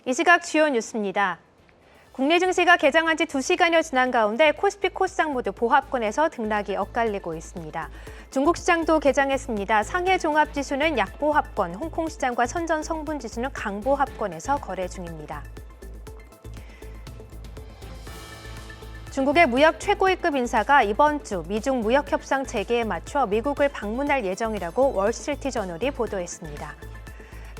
이 시각 주요 뉴스입니다. 국내 증시가 개장한 지 2시간여 지난 가운데 코스피, 코스닥 모두 보합권에서 등락이 엇갈리고 있습니다. 중국 시장도 개장했습니다. 상해 종합지수는 약보합권, 홍콩 시장과 선전 성분지수는 강보합권에서 거래 중입니다. 중국의 무역 최고위급 인사가 이번 주 미중 무역 협상 재개에 맞춰 미국을 방문할 예정이라고 월스트리트저널이 보도했습니다.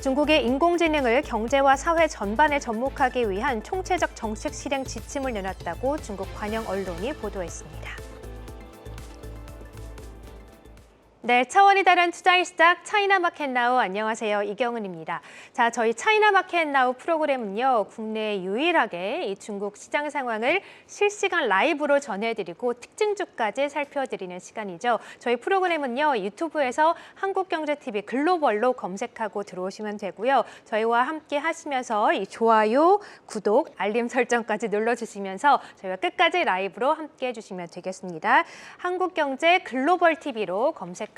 중국이 인공지능을 경제와 사회 전반에 접목하기 위한 총체적 정책 실행 지침을 내놨다고 중국 관영 언론이 보도했습니다. 네, 차원이 다른 투자의 시작 차이나마켓나우 안녕하세요. 이경은입니다. 자, 저희 차이나마켓나우 프로그램은요. 국내 유일하게 이 중국 시장 상황을 실시간 라이브로 전해드리고 특징주까지 살펴드리는 시간이죠. 저희 프로그램은요. 유튜브에서 한국경제TV 글로벌로 검색하고 들어오시면 되고요. 저희와 함께 하시면서 이 좋아요, 구독, 알림 설정까지 눌러주시면서 저희와 끝까지 라이브로 함께 해주시면 되겠습니다. 한국경제 글로벌TV로 검색하고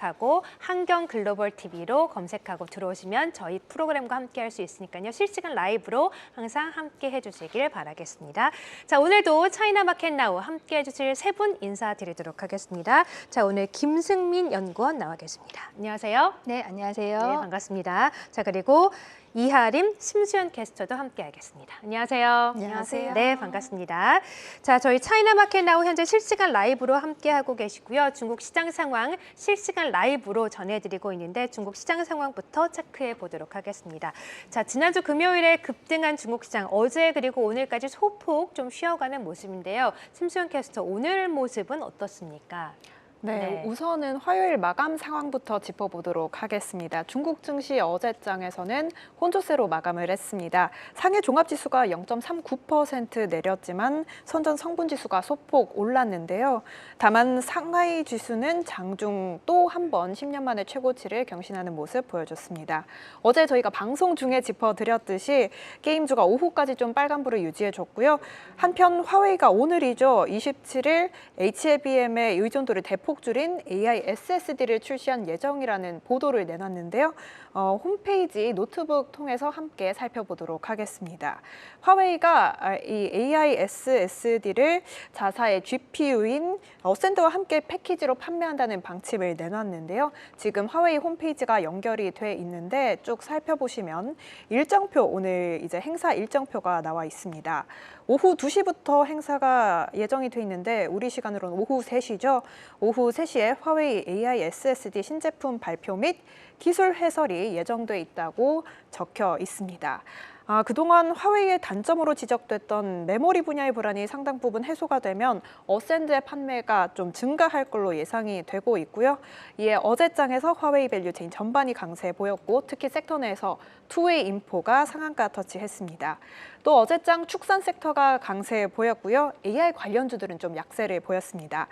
한경글로벌TV로 검색하고 들어오시면 저희 프로그램과 함께 할 수 있으니까요. 실시간 라이브로 항상 함께 해주시길 바라겠습니다. 자, 오늘도 차이나마켓나우 함께 해주실 세 분 인사드리도록 하겠습니다. 자, 오늘 김승민 연구원 나와 계십니다. 안녕하세요. 네, 안녕하세요. 네, 반갑습니다. 자, 그리고 이하림, 심수연 캐스터도 함께 하겠습니다. 안녕하세요. 안녕하세요. 네, 반갑습니다. 자, 저희 차이나마켓나우 현재 실시간 라이브로 함께 하고 계시고요. 중국 시장 상황 실시간 라이브로 전해드리고 있는데 중국 시장 상황부터 체크해 보도록 하겠습니다. 자, 지난주 금요일에 급등한 중국 시장 어제 그리고 오늘까지 소폭 좀 쉬어가는 모습인데요. 심수연 캐스터 오늘 모습은 어떻습니까? 네, 우선은 화요일 마감 상황부터 짚어보도록 하겠습니다. 중국 증시 어제장에서는 혼조세로 마감을 했습니다. 상해 종합지수가 0.39% 내렸지만 선전 성분지수가 소폭 올랐는데요. 다만 상하이 지수는 장중 또 한 번 10년 만에 최고치를 경신하는 모습 보여줬습니다. 어제 저희가 방송 중에 짚어드렸듯이 게임주가 오후까지 좀 빨간불을 유지해줬고요. 한편 화웨이가 오늘이죠. 27일 HBM의 의존도를 대폭 줄인 AI SSD를 출시한 예정이라는 보도를 내놨는데요. 홈페이지 노트북 통해서 함께 살펴보도록 하겠습니다. 화웨이가 이 AI SSD를 자사의 GPU인 어센드와 함께 패키지로 판매한다는 방침을 내놨는데요. 지금 화웨이 홈페이지가 연결이 돼 있는데 쭉 살펴보시면 일정표, 오늘 이제 행사 일정표가 나와 있습니다. 오후 2시부터 행사가 예정이 돼 있는데 우리 시간으로는 오후 3시죠. 오후 3시에 화웨이 AI SSD 신제품 발표 및 기술 해설이 예정돼 있다고 적혀 있습니다. 그동안 화웨이의 단점으로 지적됐던 메모리 분야의 불안이 상당 부분 해소가 되면 어센드의 판매가 좀 증가할 걸로 예상이 되고 있고요. 이에 어제장에서 화웨이 밸류체인 전반이 강세 보였고 특히 섹터 내에서 투웨이 인포가 상한가 터치했습니다. 또 어제장 축산 섹터가 강세 보였고요. AI 관련주들은 좀 약세를 보였습니다.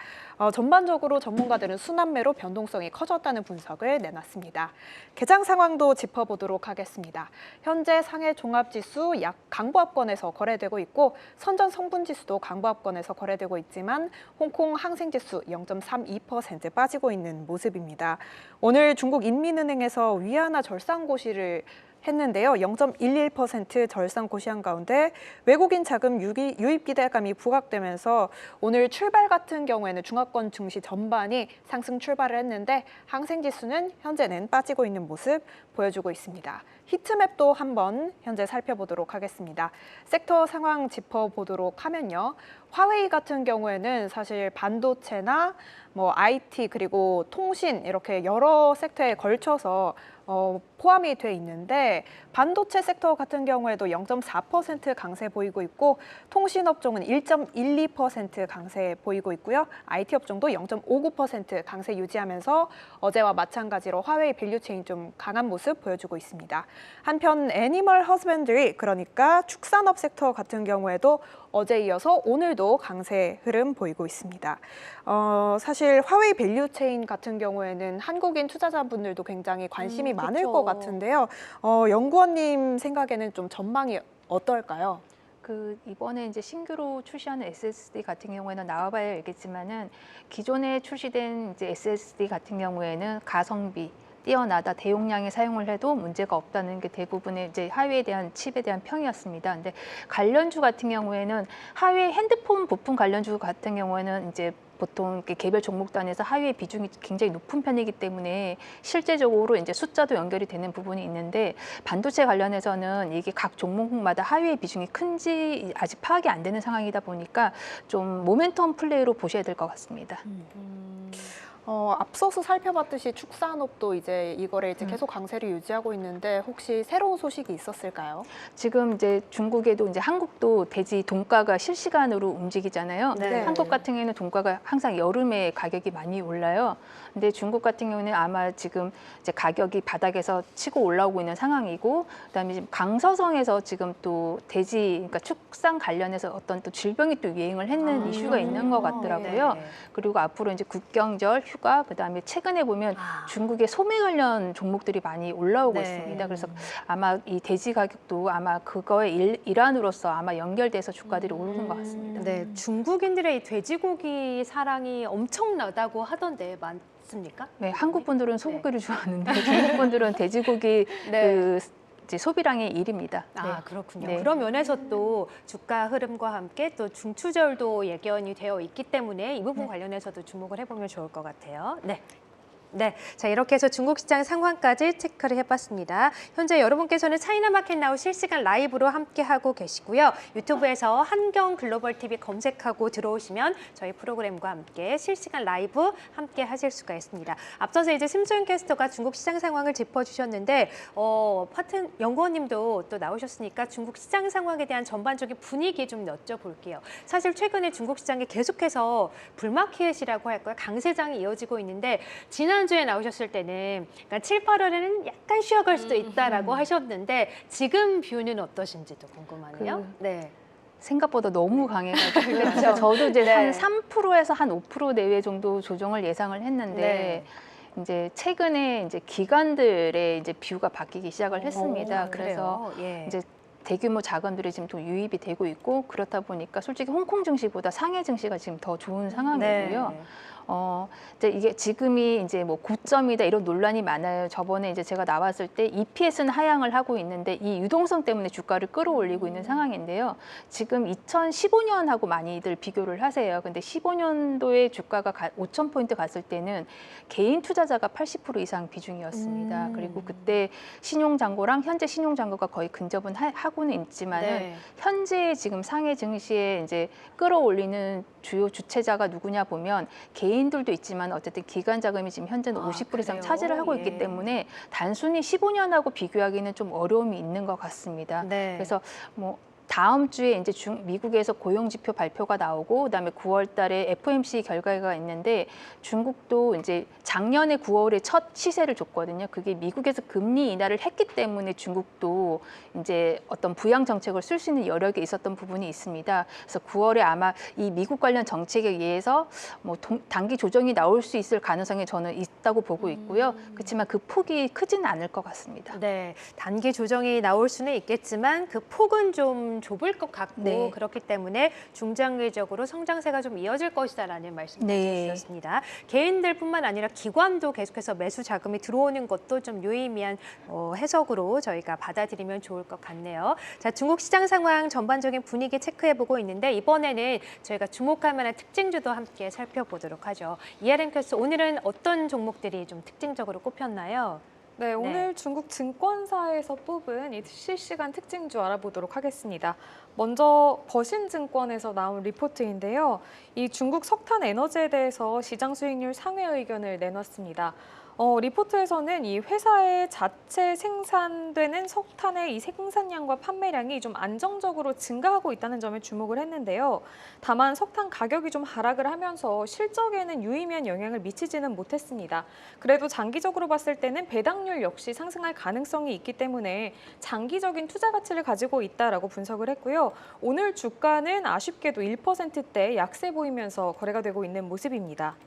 전반적으로 전문가들은 순환매로 변동성이 커졌다는 분석을 내놨습니다. 개장 상황도 짚어보도록 하겠습니다. 현재 상해 종합지수 약 강보합권에서 거래되고 있고 선전 성분지수도 강보합권에서 거래되고 있지만 홍콩 항생지수 0.32% 빠지고 있는 모습입니다. 오늘 중국 인민은행에서 위안화 절상고시를 했는데요. 0.11% 절상 고시한 가운데 외국인 자금 유입 기대감이 부각되면서 오늘 출발 같은 경우에는 중화권 증시 전반이 상승 출발을 했는데 항생지수는 현재는 빠지고 있는 모습 보여주고 있습니다. 히트맵도 한번 현재 살펴보도록 하겠습니다. 섹터 상황 짚어보도록 하면요. 화웨이 같은 경우에는 사실 반도체나 IT 그리고 통신 이렇게 여러 섹터에 걸쳐서 포함이 돼 있는데 반도체 섹터 같은 경우에도 0.4% 강세 보이고 있고 통신 업종은 1.12% 강세 보이고 있고요. IT 업종도 0.59% 강세 유지하면서 어제와 마찬가지로 화웨이 밸류체인 좀 강한 모습 보여주고 있습니다. 한편 애니멀 허스밴드리 그러니까 축산업 섹터 같은 경우에도 어제 이어서 오늘도 강세 흐름 보이고 있습니다. 사실 화웨이 밸류체인 같은 경우에는 한국인 투자자분들도 굉장히 관심이 많을 것 같은데요. 연구원님 생각에는 좀 전망이 어떨까요? 이번에 이제 신규로 출시하는 SSD 같은 경우에는 나와봐야 알겠지만은 기존에 출시된 이제 SSD 같은 경우에는 가성비 뛰어나다, 대용량의 사용을 해도 문제가 없다는 게 대부분의 이제 하웨이에 대한 칩에 대한 평이었습니다. 근데 관련주 같은 경우에는 하웨이 핸드폰 부품 관련주 같은 경우에는 이제 보통 이렇게 개별 종목단에서 하위의 비중이 굉장히 높은 편이기 때문에 실제적으로 이제 숫자도 연결이 되는 부분이 있는데 반도체 관련해서는 이게 각 종목마다 하위의 비중이 큰지 아직 파악이 안 되는 상황이다 보니까 좀 모멘텀 플레이로 보셔야 될 것 같습니다. 앞서서 살펴봤듯이 축산업도 이제 이거를 이제 계속 강세를 유지하고 있는데 혹시 새로운 소식이 있었을까요? 지금 이제 중국에도 이제 한국도 돼지 돈가가 실시간으로 움직이잖아요. 네. 한국 같은 경우에는 돈가가 항상 여름에 가격이 많이 올라요. 근데 중국 같은 경우는 아마 지금 이제 가격이 바닥에서 치고 올라오고 있는 상황이고, 그다음에 지금 강서성에서 지금 또 돼지, 그러니까 축산 관련해서 어떤 또 질병이 또 유행을 했는 이슈가 있는 것 같더라고요. 네. 그리고 앞으로 이제 국경절, 휴가, 그다음에 최근에 보면 중국의 소매 관련 종목들이 많이 올라오고 네. 있습니다. 그래서 아마 이 돼지 가격도 아마 그거의 일환으로서 아마 연결돼서 주가들이 오르는 것 같습니다. 네, 중국인들의 이 돼지고기 사랑이 엄청나다고 하던데 맞습니까? 네, 한국 분들은 소고기를 좋아하는데 중국 분들은 돼지고기 네. 그 이제 소비량의 1위입니다. 아, 그렇군요. 네. 그런 면에서 또 주가 흐름과 함께 또 중추절도 예견이 되어 있기 때문에 이 부분 관련해서도 주목을 해보면 좋을 것 같아요. 네. 네, 자 이렇게 해서 중국 시장 상황까지 체크를 해봤습니다. 현재 여러분께서는 차이나마켓나우 실시간 라이브로 함께하고 계시고요. 유튜브에서 한경글로벌TV 검색하고 들어오시면 저희 프로그램과 함께 실시간 라이브 함께 하실 수가 있습니다. 앞서서 이제 심소영 캐스터가 중국 시장 상황을 짚어주셨는데 연구원님도 또 나오셨으니까 중국 시장 상황에 대한 전반적인 분위기 좀 여쭤볼게요. 사실 최근에 중국 시장에 계속해서 불마켓이라고 할까요? 강세장이 이어지고 있는데 지난주에 나오셨을 때는 그러니까 7, 8월에는 약간 쉬어갈 수도 있다라고 하셨는데 지금 뷰는 어떠신지도 궁금하네요. 네. 생각보다 너무 강해가지고 그렇죠. 저도 이제 네. 한 3%에서 한 5% 내외 정도 조정을 예상을 했는데 이제 최근에 이제 기관들의 이제 뷰가 바뀌기 시작을 했습니다. 그래서 예. 이제 대규모 자금들이 지금 또 유입이 되고 있고 그렇다 보니까 솔직히 홍콩 증시보다 상해 증시가 지금 더 좋은 상황이고요. 네. 이제 이게 지금이 이제 뭐 고점이다 이런 논란이 많아요. 저번에 이제 제가 나왔을 때 EPS는 하향을 하고 있는데 이 유동성 때문에 주가를 끌어올리고 있는 상황인데요. 지금 2015년하고 많이들 비교를 하세요. 근데 15년도에 주가가 5,000포인트 갔을 때는 개인 투자자가 80% 이상 비중이었습니다. 그리고 그때 신용잔고랑 현재 신용잔고가 거의 근접은 하고는 있지만은 네. 현재 지금 상해 증시에 이제 끌어올리는 주요 주체자가 누구냐 보면 개인들도 있지만 어쨌든 기관 자금이 지금 현재는 50% 이상 그래요? 차지를 하고 있기 예. 때문에 단순히 15년하고 비교하기는 좀 어려움이 있는 것 같습니다. 네. 그래서 뭐 다음 주에 이제 미국에서 고용 지표 발표가 나오고 그다음에 9월 달에 FOMC 결과가 있는데 중국도 이제 작년에 9월에 첫 시세를 줬거든요. 그게 미국에서 금리 인하를 했기 때문에 중국도 이제 어떤 부양 정책을 쓸 수 있는 여력이 있었던 부분이 있습니다. 그래서 9월에 아마 이 미국 관련 정책에 의해서 뭐 단기 조정이 나올 수 있을 가능성이 저는 있다고 보고 있고요. 그렇지만 그 폭이 크지는 않을 것 같습니다. 네, 단기 조정이 나올 수는 있겠지만 그 폭은 좀 좁을 것 같고 네. 그렇기 때문에 중장기적으로 성장세가 좀 이어질 것이다라는 말씀 네. 주셨습니다. 개인들뿐만 아니라 기관도 계속해서 매수 자금이 들어오는 것도 좀 유의미한 해석으로 저희가 받아들이면 좋을 것 같네요. 자, 중국 시장 상황 전반적인 분위기 체크해보고 있는데 이번에는 저희가 주목할 만한 특징주도 함께 살펴보도록 하죠. ERM 큐스 오늘은 어떤 종목들이 좀 특징적으로 꼽혔나요? 네, 오늘 중국 증권사에서 뽑은 이 실시간 특징주 알아보도록 하겠습니다. 먼저 버신증권에서 나온 리포트인데요. 이 중국 석탄 에너지에 대해서 시장 수익률 상회 의견을 내놨습니다. 리포트에서는 이 회사의 자체 생산되는 석탄의 이 생산량과 판매량이 좀 안정적으로 증가하고 있다는 점에 주목을 했는데요. 다만 석탄 가격이 좀 하락을 하면서 실적에는 유의미한 영향을 미치지는 못했습니다. 그래도 장기적으로 봤을 때는 배당률 역시 상승할 가능성이 있기 때문에 장기적인 투자 가치를 가지고 있다라고 분석을 했고요. 오늘 주가는 아쉽게도 1%대 약세 보이면서 거래가 되고 있는 모습입니다.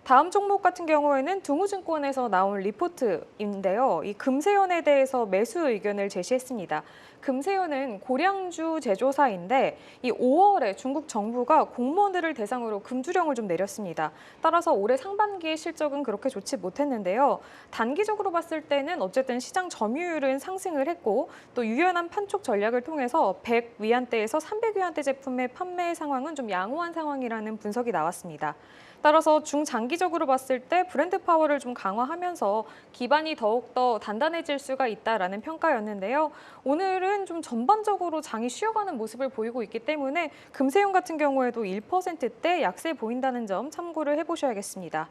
다음 종목 같은 경우에는 등우증권에서 나온 리포트인데요. 이 금세연에 대해서 매수 의견을 제시했습니다. 금세연은 고량주 제조사인데 이 5월에 중국 정부가 공무원들을 대상으로 금주령을 좀 내렸습니다. 따라서 올해 상반기의 실적은 그렇게 좋지 못했는데요. 단기적으로 봤을 때는 어쨌든 시장 점유율은 상승을 했고 또 유연한 판촉 전략을 통해서 100위안대에서 300위안대 제품의 판매 상황은 좀 양호한 상황이라는 분석이 나왔습니다. 따라서 중장기적으로 봤을 때 브랜드 파워를 좀 강화하면서 기반이 더욱더 단단해질 수가 있다라는 평가였는데요. 오늘은 좀 전반적으로 장이 쉬어가는 모습을 보이고 있기 때문에 금세연 같은 경우에도 1%대 약세 보인다는 점 참고를 해보셔야겠습니다.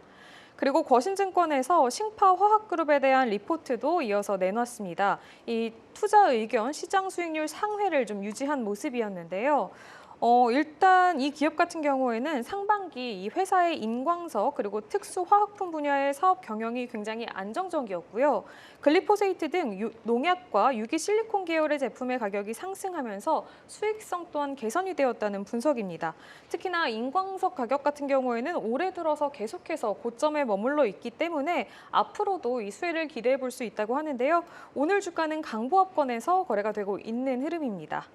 그리고 거신증권에서 싱파화학그룹에 대한 리포트도 이어서 내놨습니다. 이 투자 의견, 시장 수익률 상회를 좀 유지한 모습이었는데요. 일단 이 기업 같은 경우에는 상반기 이 회사의 인광석 그리고 특수화학품 분야의 사업 경영이 굉장히 안정적이었고요. 글리포세이트 등 농약과 유기 실리콘 계열의 제품의 가격이 상승하면서 수익성 또한 개선이 되었다는 분석입니다. 특히나 인광석 가격 같은 경우에는 올해 들어서 계속해서 고점에 머물러 있기 때문에 앞으로도 이 수혜를 기대해 볼 수 있다고 하는데요. 오늘 주가는 강보합권에서 거래가 되고 있는 흐름입니다.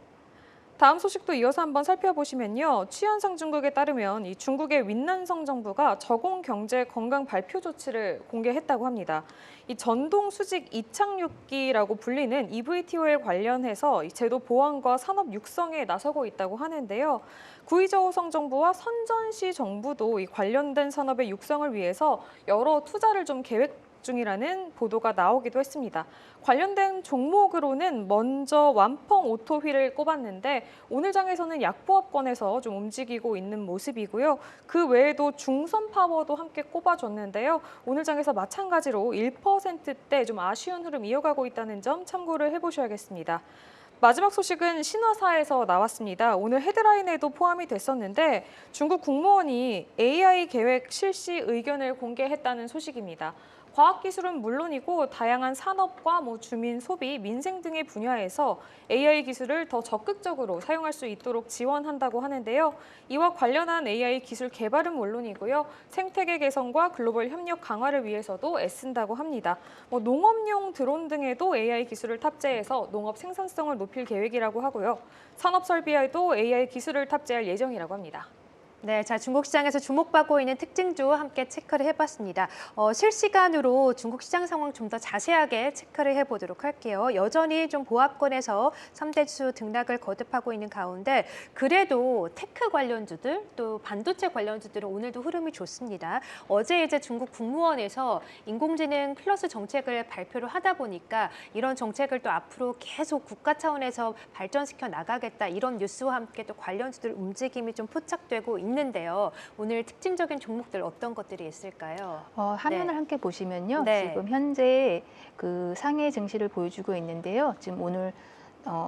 다음 소식도 이어서 한번 살펴보시면요. 취현상중국에 따르면 이 중국의 윈난성 정부가 저공 경제 건강 발표 조치를 공개했다고 합니다. 이 전동 수직 이착륙기라고 불리는 EVTOL 관련해서 이 제도 보완과 산업 육성에 나서고 있다고 하는데요. 구이저우성 정부와 선전시 정부도 이 관련된 산업의 육성을 위해서 여러 투자를 좀 계획 중이라는 보도가 나오기도 했습니다. 관련된 종목으로는 먼저 완펑 오토휠을 꼽았는데 오늘 장에서는 약보합권에서 좀 움직이고 있는 모습이고요. 그 외에도 중선파워도 함께 꼽아줬는데요. 오늘 장에서 마찬가지로 1%대 좀 아쉬운 흐름 이어가고 있다는 점 참고를 해보셔야겠습니다. 마지막 소식은 신화사에서 나왔습니다. 오늘 헤드라인에도 포함이 됐었는데 중국 국무원이 AI 계획 실시 의견을 공개했다는 소식입니다. 과학기술은 물론이고 다양한 산업과 주민, 소비, 민생 등의 분야에서 AI 기술을 더 적극적으로 사용할 수 있도록 지원한다고 하는데요. 이와 관련한 AI 기술 개발은 물론이고요. 생태계 개선과 글로벌 협력 강화를 위해서도 애쓴다고 합니다. 농업용 드론 등에도 AI 기술을 탑재해서 농업 생산성을 높일 계획이라고 하고요. 산업 설비에도 AI 기술을 탑재할 예정이라고 합니다. 네, 자 중국 시장에서 주목받고 있는 특징주 함께 체크를 해봤습니다. 실시간으로 중국 시장 상황 좀 더 자세하게 체크를 해보도록 할게요. 여전히 좀 보합권에서 3대주 등락을 거듭하고 있는 가운데 그래도 테크 관련주들 또 반도체 관련주들은 오늘도 흐름이 좋습니다. 어제 이제 중국 국무원에서 인공지능 플러스 정책을 발표를 하다 보니까 이런 정책을 또 앞으로 계속 국가 차원에서 발전시켜 나가겠다 이런 뉴스와 함께 또 관련주들 움직임이 좀 포착되고 있는데요. 오늘 특징적인 종목들 어떤 것들이 있을까요? 화면을 네. 함께 보시면요. 네. 지금 현재 그 상해 증시를 보여주고 있는데요. 지금 오늘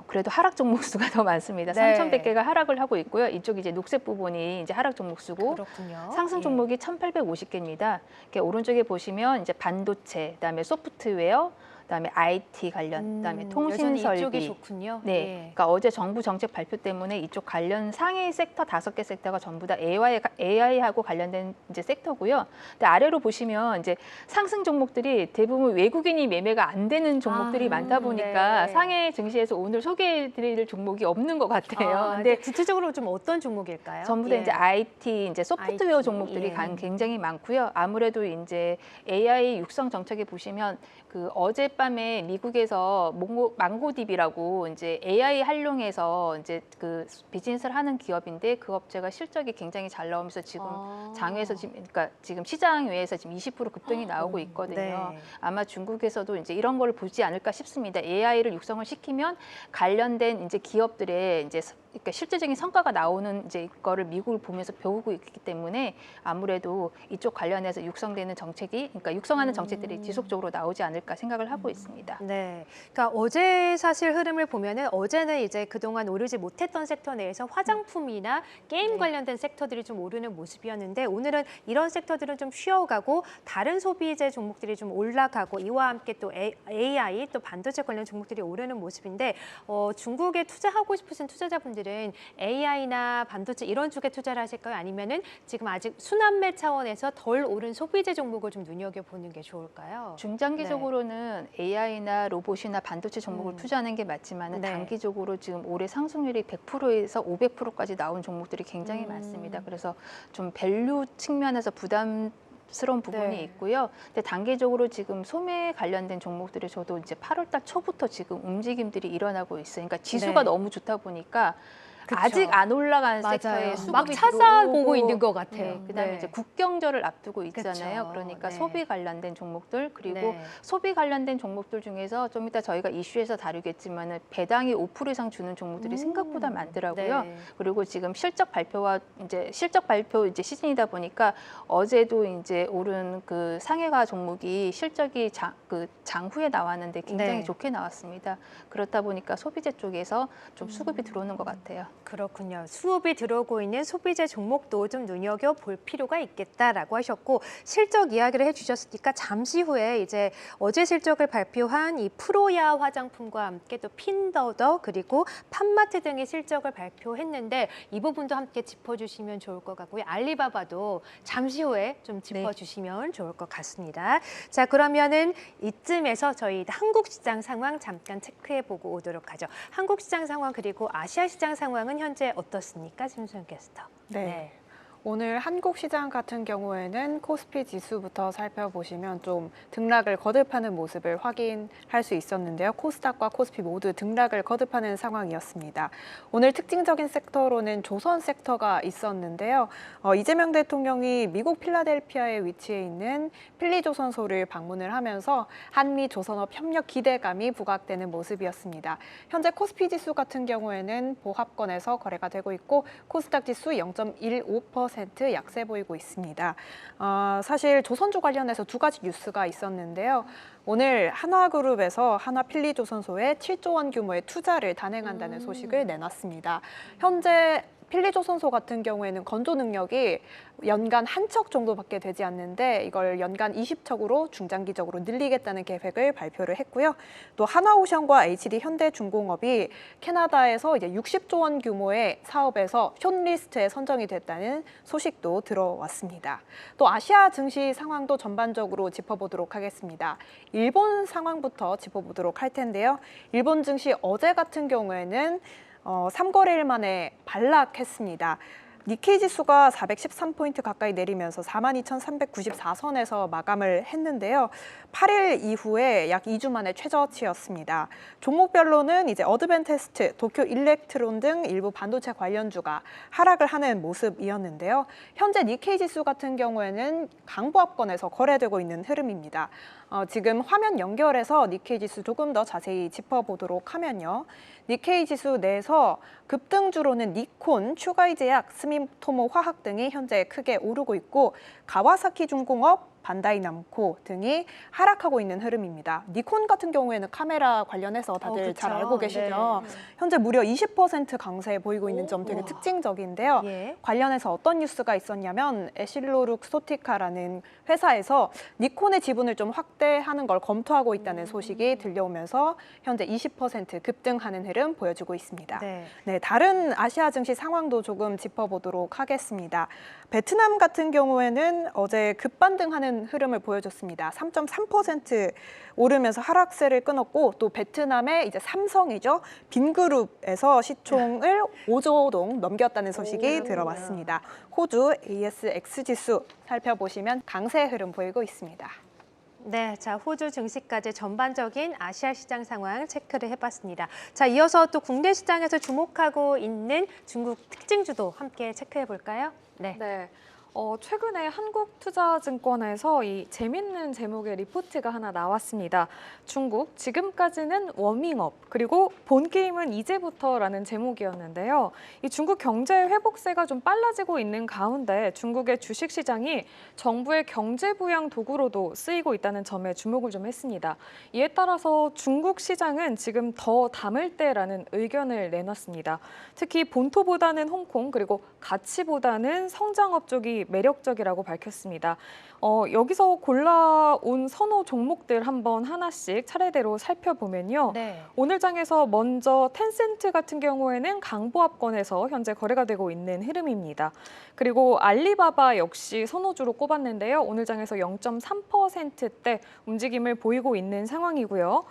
그래도 하락 종목 수가 더 많습니다. 네. 3,100개가 하락을 하고 있고요. 이쪽 이제 녹색 부분이 이제 하락 종목 수고 그렇군요. 상승 종목이 1,850개입니다. 이렇게 오른쪽에 보시면 이제 반도체, 그다음에 소프트웨어, 그다음에 IT 관련, 그다음에 통신 여전히 이쪽이 설비. 좋군요. 네, 예. 그러니까 어제 정부 정책 발표 때문에 이쪽 관련 상위 섹터 5개 섹터가 전부 다 AI하고 관련된 이제 섹터고요. 근데 아래로 보시면 이제 상승 종목들이 대부분 외국인이 매매가 안 되는 종목들이 많다 보니까 네. 상해 증시에서 오늘 소개해드릴 종목이 없는 것 같아요. 근데 근데 구체적으로 좀 어떤 종목일까요? 전부 다 예. 이제 IT, 이제 소프트웨어 IT, 종목들이 예. 굉장히 많고요. 아무래도 이제 AI 육성 정책에 보시면 그 어젯밤에 미국에서 망고딥이라고 이제 AI 활용해서 이제 그 비즈니스를 하는 기업인데 그 업체가 실적이 굉장히 잘 나오면서 지금 장외에서 그러니까 지금 시장외에서 지금 20% 급등이 나오고 있거든요. 네. 아마 중국에서도 이제 이런 걸 보지 않을까 싶습니다. AI를 육성을 시키면 관련된 이제 기업들의 이제 그러니까 실질적인 성과가 나오는 이제 이거를 미국을 보면서 배우고 있기 때문에 아무래도 이쪽 관련해서 육성되는 정책이 그러니까 육성하는 정책들이 지속적으로 나오지 않을까 생각을 하고 있습니다. 네, 그러니까 어제 사실 흐름을 보면은 어제는 이제 그동안 오르지 못했던 섹터 내에서 화장품이나 게임 관련된 섹터들이 좀 오르는 모습이었는데 오늘은 이런 섹터들은 좀 쉬어가고 다른 소비재 종목들이 좀 올라가고 이와 함께 또 AI 또 반도체 관련 종목들이 오르는 모습인데 중국에 투자하고 싶으신 투자자분들 투자자분들은 AI나 반도체 이런 쪽에 투자를 하실까요? 아니면은 지금 아직 순환매 차원에서 덜 오른 소비재 종목을 좀 눈여겨보는 게 좋을까요? 중장기적으로는 AI나 로봇이나 반도체 종목을 음. 투자하는 게 맞지만 네. 단기적으로 지금 올해 상승률이 100%에서 500%까지 나온 종목들이 굉장히 음. 많습니다. 그래서 좀 밸류 측면에서 부담스러운 부분이 네. 있고요. 근데 단기적으로 지금 소매 관련된 종목들이 저도 이제 8월달 초부터 지금 움직임들이 일어나고 있어요. 그러니까 지수가 네. 너무 좋다 보니까 그쵸. 아직 안 올라가는 맞아요. 섹터에 막 수급이 찾아보고 들어오고 있는 것 같아요. 네, 그다음에 네. 이제 국경절을 앞두고 있잖아요. 그쵸. 그러니까 네. 소비 관련된 종목들 그리고 네. 소비 관련된 종목들 중에서 좀 이따 저희가 이슈에서 다루겠지만은 배당이 5% 이상 주는 종목들이 생각보다 많더라고요. 네. 그리고 지금 실적 발표 이제 시즌이다 보니까 어제도 이제 오른 그 상해가 종목이 실적이 장후에 나왔는데 굉장히 네. 좋게 나왔습니다. 그렇다 보니까 소비재 쪽에서 좀 수급이 들어오는 것 같아요. 그렇군요. 수급이 들어오고 있는 소비재 종목도 좀 눈여겨볼 필요가 있겠다라고 하셨고 실적 이야기를 해주셨으니까 잠시 후에 이제 어제 실적을 발표한 이 프로야 화장품과 함께 또 핀더더 그리고 팜마트 등의 실적을 발표했는데 이 부분도 함께 짚어주시면 좋을 것 같고요. 알리바바도 잠시 후에 좀 짚어주시면 좋을 것 같습니다. 자, 그러면은 이쯤에서 저희 한국 시장 상황 잠깐 체크해보고 오도록 하죠. 한국 시장 상황 그리고 아시아 시장 상황은 현재 어떻습니까, 심수연 캐스터? 네. 오늘 한국 시장 같은 경우에는 코스피 지수부터 살펴보시면 좀 등락을 거듭하는 모습을 확인할 수 있었는데요. 코스닥과 코스피 모두 등락을 거듭하는 상황이었습니다. 오늘 특징적인 섹터로는 조선 섹터가 있었는데요. 이재명 대통령이 미국 필라델피아에 위치해 있는 필리조선소를 방문을 하면서 한미 조선업 협력 기대감이 부각되는 모습이었습니다. 현재 코스피 지수 같은 경우에는 보합권에서 거래가 되고 있고 코스닥 지수 0.15% 약세 보이고 있습니다. 사실 조선주 관련해서 두 가지 뉴스가 있었는데요. 오늘 한화그룹에서 한화필리조선소에 7조 원 규모의 투자를 단행한다는 소식을 내놨습니다. 현재 필리조선소 같은 경우에는 건조 능력이 연간 한 척 정도밖에 되지 않는데 이걸 연간 20척으로 중장기적으로 늘리겠다는 계획을 발표를 했고요. 또 한화오션과 HD 현대중공업이 캐나다에서 이제 60조 원 규모의 사업에서 숏리스트에 선정이 됐다는 소식도 들어왔습니다. 또 아시아 증시 상황도 전반적으로 짚어보도록 하겠습니다. 일본 상황부터 짚어보도록 할 텐데요. 일본 증시 어제 같은 경우에는 3거래일 만에 반락했습니다. 니케이 지수가 413포인트 가까이 내리면서 42,394선에서 마감을 했는데요. 8일 이후에 약 2주 만에 최저치였습니다. 종목별로는 이제 어드밴테스트, 도쿄 일렉트론 등 일부 반도체 관련주가 하락을 하는 모습이었는데요. 현재 니케이 지수 같은 경우에는 강보합권에서 거래되고 있는 흐름입니다. 지금 화면 연결해서 니케이 지수 조금 더 자세히 짚어보도록 하면요. 니케이 지수 내에서 급등주로는 니콘, 슈가이제약, 스미토모 화학 등이 현재 크게 오르고 있고 가와사키 중공업, 반다이남코 등이 하락하고 있는 흐름입니다. 니콘 같은 경우에는 카메라 관련해서 다들 잘 알고 계시죠? 네. 현재 무려 20% 강세 보이고 있는 점 되게 특징적인데요. 예. 관련해서 어떤 뉴스가 있었냐면 에실로룩소티카라는 회사에서 니콘의 지분을 좀 확대하는 걸 검토하고 있다는 소식이 들려오면서 현재 20% 급등하는 흐름 보여주고 있습니다. 네. 네, 다른 아시아 증시 상황도 조금 짚어보도록 하겠습니다. 베트남 같은 경우에는 어제 급반등하는 흐름을 보여줬습니다. 3.3% 오르면서 하락세를 끊었고 또 베트남의 이제 삼성이죠. 빈그룹에서 시총을 5조 동 넘겼다는 소식이 들어왔습니다. 호주 ASX 지수 살펴보시면 강세 흐름 보이고 있습니다. 네, 자 호주 증시까지 전반적인 아시아 시장 상황 체크를 해봤습니다. 자, 이어서 또 국내 시장에서 주목하고 있는 중국 특징주도 함께 체크해 볼까요? 네. 네. 최근에 한국투자증권에서 이 재밌는 제목의 리포트가 하나 나왔습니다. 중국, 지금까지는 워밍업, 그리고 본 게임은 이제부터라는 제목이었는데요. 이 중국 경제 회복세가 좀 빨라지고 있는 가운데 중국의 주식시장이 정부의 경제부양 도구로도 쓰이고 있다는 점에 주목을 좀 했습니다. 이에 따라서 중국 시장은 지금 더 담을 때라는 의견을 내놨습니다. 특히 본토보다는 홍콩, 그리고 가치보다는 성장업 쪽이 매력적이라고 밝혔습니다. 여기서 골라온 선호 종목들 한번 하나씩 차례대로 살펴보면요. 네. 오늘 장에서 먼저 텐센트 같은 경우에는 강보합권에서 현재 거래가 되고 있는 흐름입니다. 그리고 알리바바 역시 선호주로 꼽았는데요. 오늘 장에서 0.3%대 움직임을 보이고 있는 상황이고요.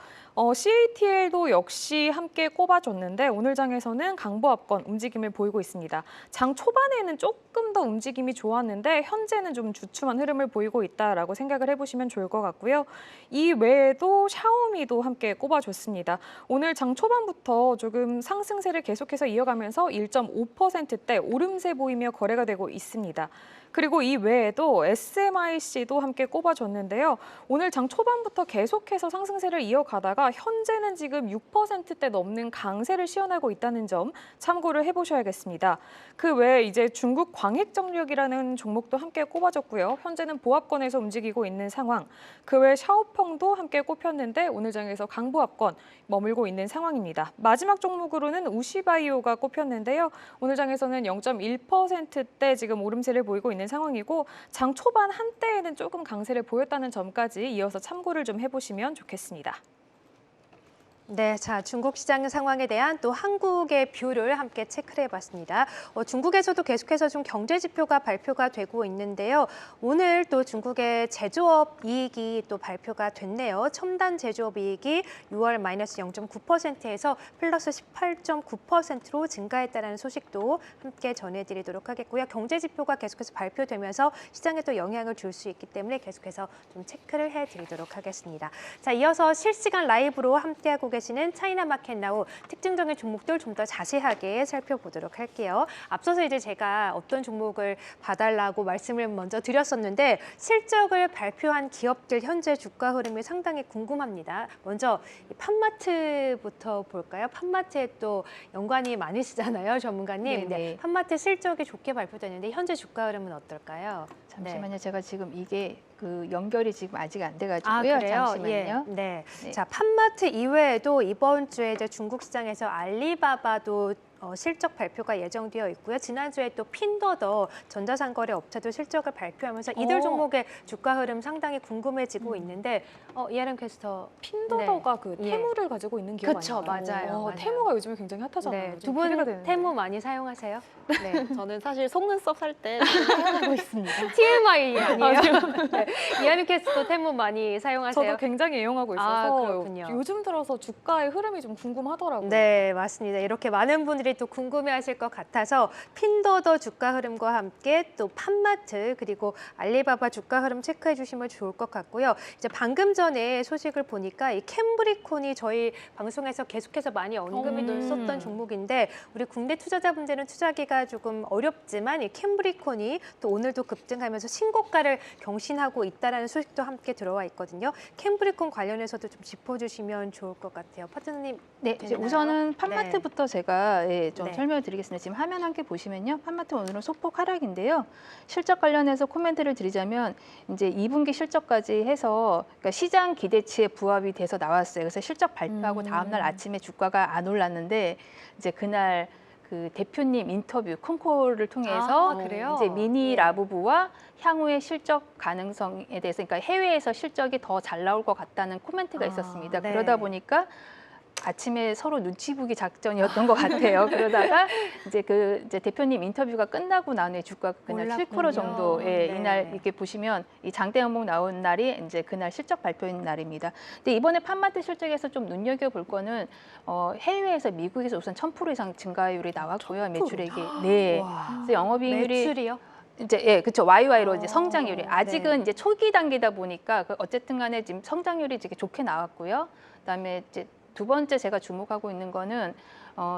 CATL도 역시 함께 꼽아줬는데 오늘 장에서는 강보합권 움직임을 보이고 있습니다. 장 초반에는 조금 더 움직임이 좋았는데 현재는 좀 주춤한 흐름을 보이고 있다라고 생각을 해보시면 좋을 것 같고요. 이 외에도 샤오미도 함께 꼽아줬습니다. 오늘 장 초반부터 조금 상승세를 계속해서 이어가면서 1.5%대 오름세 보이며 거래가 되고 있습니다. 그리고 이 외에도 SMIC도 함께 꼽아줬는데요. 오늘 장 초반부터 계속해서 상승세를 이어가다가 현재는 지금 6%대 넘는 강세를 시현하고 있다는 점 참고를 해보셔야겠습니다. 그 외에 이제 중국 광핵정력이라는 종목도 함께 꼽아줬고요. 현재는 보합권에서 움직이고 있는 상황. 그 외에 샤오펑도 함께 꼽혔는데 오늘 장에서 강보합권 머물고 있는 상황입니다. 마지막 종목으로는 우시바이오가 꼽혔는데요. 오늘 장에서는 0.1%대 지금 오름세를 보이고 있는 상황이고 장 초반 한때에는 조금 강세를 보였다는 점까지 이어서 참고를 좀 해보시면 좋겠습니다. 네, 자, 중국 시장 상황에 대한 또 한국의 뷰를 함께 체크를 해봤습니다. 중국에서도 계속해서 좀 경제 지표가 발표가 되고 있는데요. 오늘 또 중국의 제조업 이익이 또 발표가 됐네요. 첨단 제조업 이익이 6월 마이너스 0.9%에서 플러스 18.9%로 증가했다는 소식도 함께 전해드리도록 하겠고요. 경제 지표가 계속해서 발표되면서 시장에 또 영향을 줄 수 있기 때문에 계속해서 좀 체크를 해드리도록 하겠습니다. 자, 이어서 실시간 라이브로 함께하고 계시는 차이나 마켓나우 특징적인 종목들 좀 더 자세하게 살펴보도록 할게요. 앞서서 이제 제가 어떤 종목을 봐달라고 말씀을 먼저 드렸었는데 실적을 발표한 기업들 현재 주가 흐름이 상당히 궁금합니다. 먼저 이 팜마트부터 볼까요? 팜마트에 또 연관이 많으시잖아요, 전문가님. 네네. 네, 팜마트 실적이 좋게 발표됐는데 현재 주가 흐름은 어떨까요? 잠시만요. 제가 지금 이게 그 연결이 지금 아직 안 돼가지고요. 아, 그래요? 잠시만요. 예. 네. 네. 자, 팜마트 이외에도 이번 주에 이제 중국 시장에서 알리바바도 실적 발표가 예정되어 있고요. 지난주에 또 핀더더 전자상거래 업체도 실적을 발표하면서 이들 종목의 주가 흐름 상당히 궁금해지고 있는데 이하름 캐스터 핀더더가 네. 그 예. 테무를 가지고 있는 기업 그쵸, 아닌가요? 맞아요, 맞아요. 테무가 요즘에 굉장히 핫하잖아요. 네, 요즘 두 기대가 분 되는데. 테무 많이 사용하세요? 네. 저는 사실 속눈썹 살 때 사용하고 있습니다. TMI 아니에요? 네. 이하름 캐스터 테무 많이 사용하세요? 저도 굉장히 애용하고 아, 있어서 그렇군요. 요즘 들어서 주가의 흐름이 좀 궁금하더라고요. 네, 맞습니다. 이렇게 많은 분들이 또 궁금해하실 것 같아서 핀더더 주가 흐름과 함께 또 팜마트 그리고 알리바바 주가 흐름 체크해 주시면 좋을 것 같고요. 이제 방금 전에 소식을 보니까 이 캠브리콘이 저희 방송에서 계속해서 많이 언급이 됐었던 종목인데 우리 국내 투자자분들은 투자하기가 조금 어렵지만 이 캠브리콘이 또 오늘도 급등하면서 신고가를 경신하고 있다라는 소식도 함께 들어와 있거든요. 캠브리콘 관련해서도 좀 짚어주시면 좋을 것 같아요. 파트너님. 네, 이제 되나요? 우선은 팜마트부터 제가 좀 네. 설명드리겠습니다. 지금 화면 함께 보시면요. 팜마트 오늘은 소폭 하락인데요. 실적 관련해서 코멘트를 드리자면 이제 2분기 실적까지 해서 그러니까 시장 기대치에 부합이 돼서 나왔어요. 그래서 실적 발표하고 다음 날 아침에 주가가 안 올랐는데 이제 그날 그 대표님 인터뷰 콩콜을 통해서 아, 그래요? 이제 미니 라부부와 향후의 실적 가능성에 대해서 그러니까 해외에서 실적이 더 잘 나올 것 같다는 코멘트가 있었습니다. 네. 그러다 보니까 아침에 서로 눈치 보기 작전이었던 것 같아요. 그러다가 이제 대표님 인터뷰가 끝나고 난 후에 주가가 그날 올랐군요. 7% 정도 네. 이날 이렇게 보시면 이 장대 항목 나온 날이 이제 그날 실적 발표인 날입니다. 근데 이번에 팜마트 실적에서 좀 눈여겨 볼 거는 해외에서 미국에서 우선 1000% 이상 증가율이 나왔고요. 매출액이 네. 그래서 영업이익률이 매출이요? 이제 그렇죠. YY로 이제 성장률이 아직은 네. 이제 초기 단계다 보니까 어쨌든간에 지금 성장률이 되게 좋게 나왔고요. 그다음에 이제 두 번째 제가 주목하고 있는 거는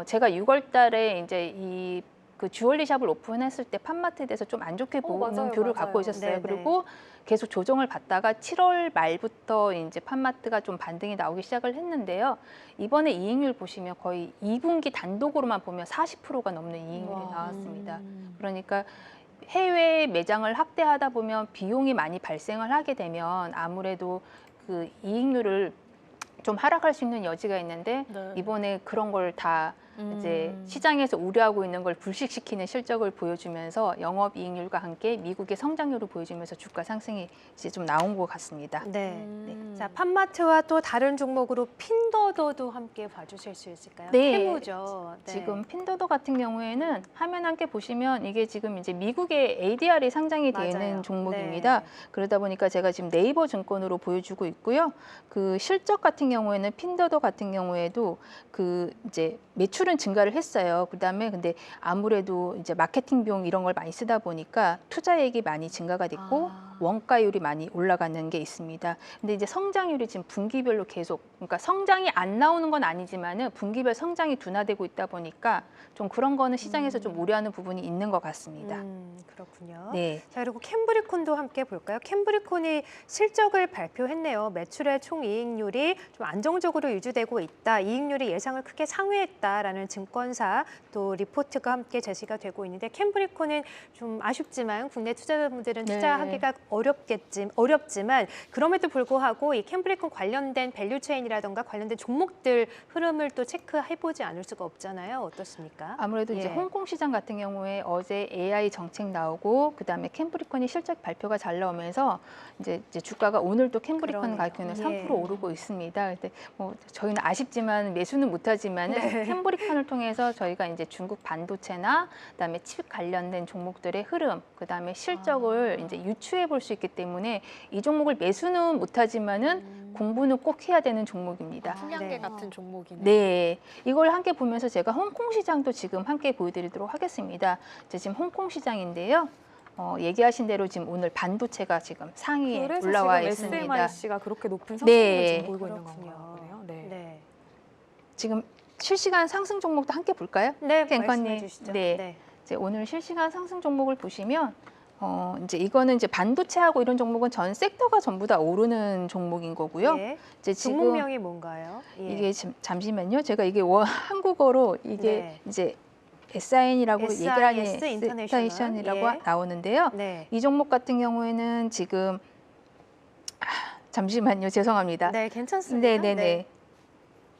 제가 6월달에 이제 이 그 주얼리 샵을 오픈했을 때 팜마트에 대해서 좀 안 좋게 보는 맞아요, 뷰를 맞아요. 갖고 있었어요. 네네. 그리고 계속 조정을 받다가 7월 말부터 이제 팜마트가 좀 반등이 나오기 시작을 했는데요. 이번에 이익률 보시면 거의 2분기 단독으로만 보면 40%가 넘는 이익률이 나왔습니다. 그러니까 해외 매장을 확대하다 보면 비용이 많이 발생을 하게 되면 아무래도 그 이익률을 좀 하락할 수 있는 여지가 있는데 네. 이번에 그런 걸 다 이제 시장에서 우려하고 있는 걸 불식시키는 실적을 보여주면서 영업이익률과 함께 미국의 성장률을 보여주면서 주가 상승이 이제 좀 나온 것 같습니다. 네. 자, 팜마트와 또 다른 종목으로 핀더더도 함께 봐주실 수 있을까요? 네. 테무죠. 네. 지금 핀더더 같은 경우에는 화면 함께 보시면 이게 지금 이제 미국의 ADR이 상장이 되어 맞아요. 있는 종목입니다. 네. 그러다 보니까 제가 지금 네이버 증권으로 보여주고 있고요. 그 실적 같은 경우에는 핀더더 같은 경우에도 그 이제 매출은 증가를 했어요. 그다음에 근데 아무래도 이제 마케팅 비용 이런 걸 많이 쓰다 보니까 투자액이 많이 증가가 됐고 원가율이 많이 올라가는 게 있습니다. 근데 이제 성장률이 지금 분기별로 계속, 그러니까 성장이 안 나오는 건 아니지만은 분기별 성장이 둔화되고 있다 보니까 좀 그런 거는 시장에서 좀 우려하는 부분이 있는 것 같습니다. 그렇군요. 네. 자, 그리고 캠브리콘도 함께 볼까요? 캠브리콘이 실적을 발표했네요. 매출의 총이익률이 좀 안정적으로 유지되고 있다. 이익률이 예상을 크게 상회했다라는 증권사 또 리포트가 함께 제시가 되고 있는데 캠브리콘은 좀 아쉽지만 국내 투자자분들은 네. 투자하기가 어렵지만 그럼에도 불구하고 이 캠브리콘 관련된 밸류체인이라던가 관련된 종목들 흐름을 또 체크해보지 않을 수가 없잖아요. 어떻습니까? 아무래도 이제 예. 홍콩 시장 같은 경우에 어제 AI 정책 나오고 그다음에 캠브리콘이 실적 발표가 잘 나오면서 이제 주가가 오늘 또 캠브리콘 그러네요. 가격은 예. 3% 오르고 있습니다. 근데 뭐 저희는 아쉽지만 매수는 못하지만은 네. 캠브리콘을 통해서 저희가 이제 중국 반도체나 그다음에 칩 관련된 종목들의 흐름, 그다음에 실적을 이제 유추해 볼 수 있기 때문에 이 종목을 매수는 못하지만은 공부는 꼭 해야 되는 종목입니다. 식량계 네. 같은 종목이네. 네, 이걸 함께 보면서 제가 홍콩 시장도 지금 함께 보여드리도록 하겠습니다. 지금 홍콩 시장인데요. 얘기하신 대로 지금 오늘 반도체가 지금 상위에 그래서 올라와 지금 있습니다. SMIC가 그렇게 높은 상승을 네. 지금 보이고 있는 그렇군요. 건가 보네요. 네. 네. 지금 실시간 상승 종목도 함께 볼까요? 네, 앵커님. 말씀해 주시죠. 네. 이제 오늘 실시간 상승 종목을 보시면 이제 이거는 이제 반도체하고 이런 종목은 전 섹터가 전부 다 오르는 종목인 거고요. 예. 이제 지금 종목명이 뭔가요? 예. 이게 잠시만요. 제가 이게 한국어로 이게 네. 이제 SIN이라고 SIS 얘기를 하니 인터내셔널. 인터내셔널이라고 예. 나오는데요. 네. 이 종목 같은 경우에는 지금 잠시만요. 죄송합니다. 네, 괜찮습니다. 네네네.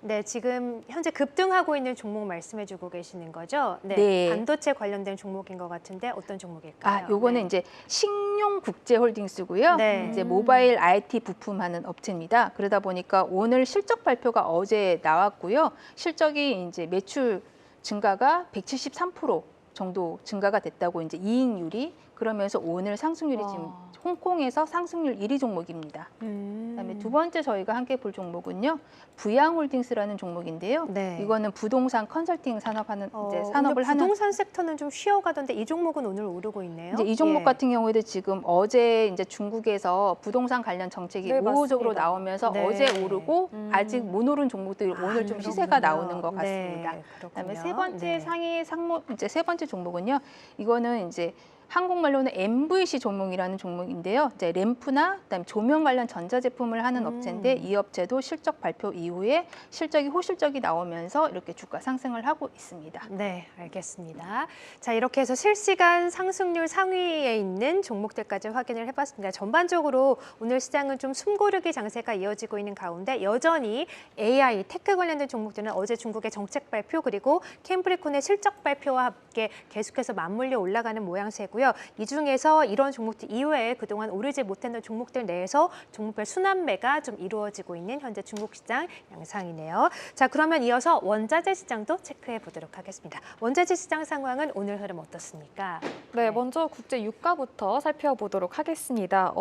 네, 지금 현재 급등하고 있는 종목 말씀해주고 계시는 거죠? 네. 네. 반도체 관련된 종목인 것 같은데 어떤 종목일까요? 요거는 네. 이제 식용국제홀딩스고요. 네. 이제 모바일 IT 부품하는 업체입니다. 그러다 보니까 오늘 실적 발표가 어제 나왔고요. 실적이 이제 매출 증가가 173% 정도 증가가 됐다고 이제 이익률이, 그러면서 오늘 상승률이 지금 홍콩에서 상승률 1위 종목입니다. 그다음에 두 번째 저희가 함께 볼 종목은요, 부양홀딩스라는 종목인데요. 네. 이거는 부동산 컨설팅 산업하는 이제 근데 산업을 하는. 부동산 섹터는 좀 쉬어가던데 이 종목은 오늘 오르고 있네요. 이제 이 종목 예. 같은 경우에도 지금 어제 이제 중국에서 부동산 관련 정책이 네, 우호적으로 맞습니다. 나오면서 네. 어제 오르고 아직 못 오른 종목들이 오늘 좀 시세가 그렇군요. 나오는 것 같습니다. 네, 그다음에 그렇군요. 세 번째 네. 상위 상목 이제 세 번째 종목은요. 이거는 이제 한국말로는 MVC 종목이라는 종목인데요. 이제 램프나 그다음에 조명 관련 전자제품을 하는 업체인데 이 업체도 실적 발표 이후에 실적이 호실적이 나오면서 이렇게 주가 상승을 하고 있습니다. 네, 알겠습니다. 자, 이렇게 해서 실시간 상승률 상위에 있는 종목들까지 확인을 해봤습니다. 전반적으로 오늘 시장은 좀 숨고르기 장세가 이어지고 있는 가운데 여전히 AI, 테크 관련된 종목들은 어제 중국의 정책 발표 그리고 캠브리콘의 실적 발표와 함께 계속해서 맞물려 올라가는 모양새고요. 이 중에서 이런 종목들 이외에 그동안 오르지 못했던 종목들 내에서 종목별 순환매가 좀 이루어지고 있는 현재 중국 시장 양상이네요. 자, 그러면 이어서 원자재 시장도 체크해 보도록 하겠습니다. 원자재 시장 상황은 오늘 흐름 어떻습니까? 네, 먼저 국제 유가부터 살펴보도록 하겠습니다.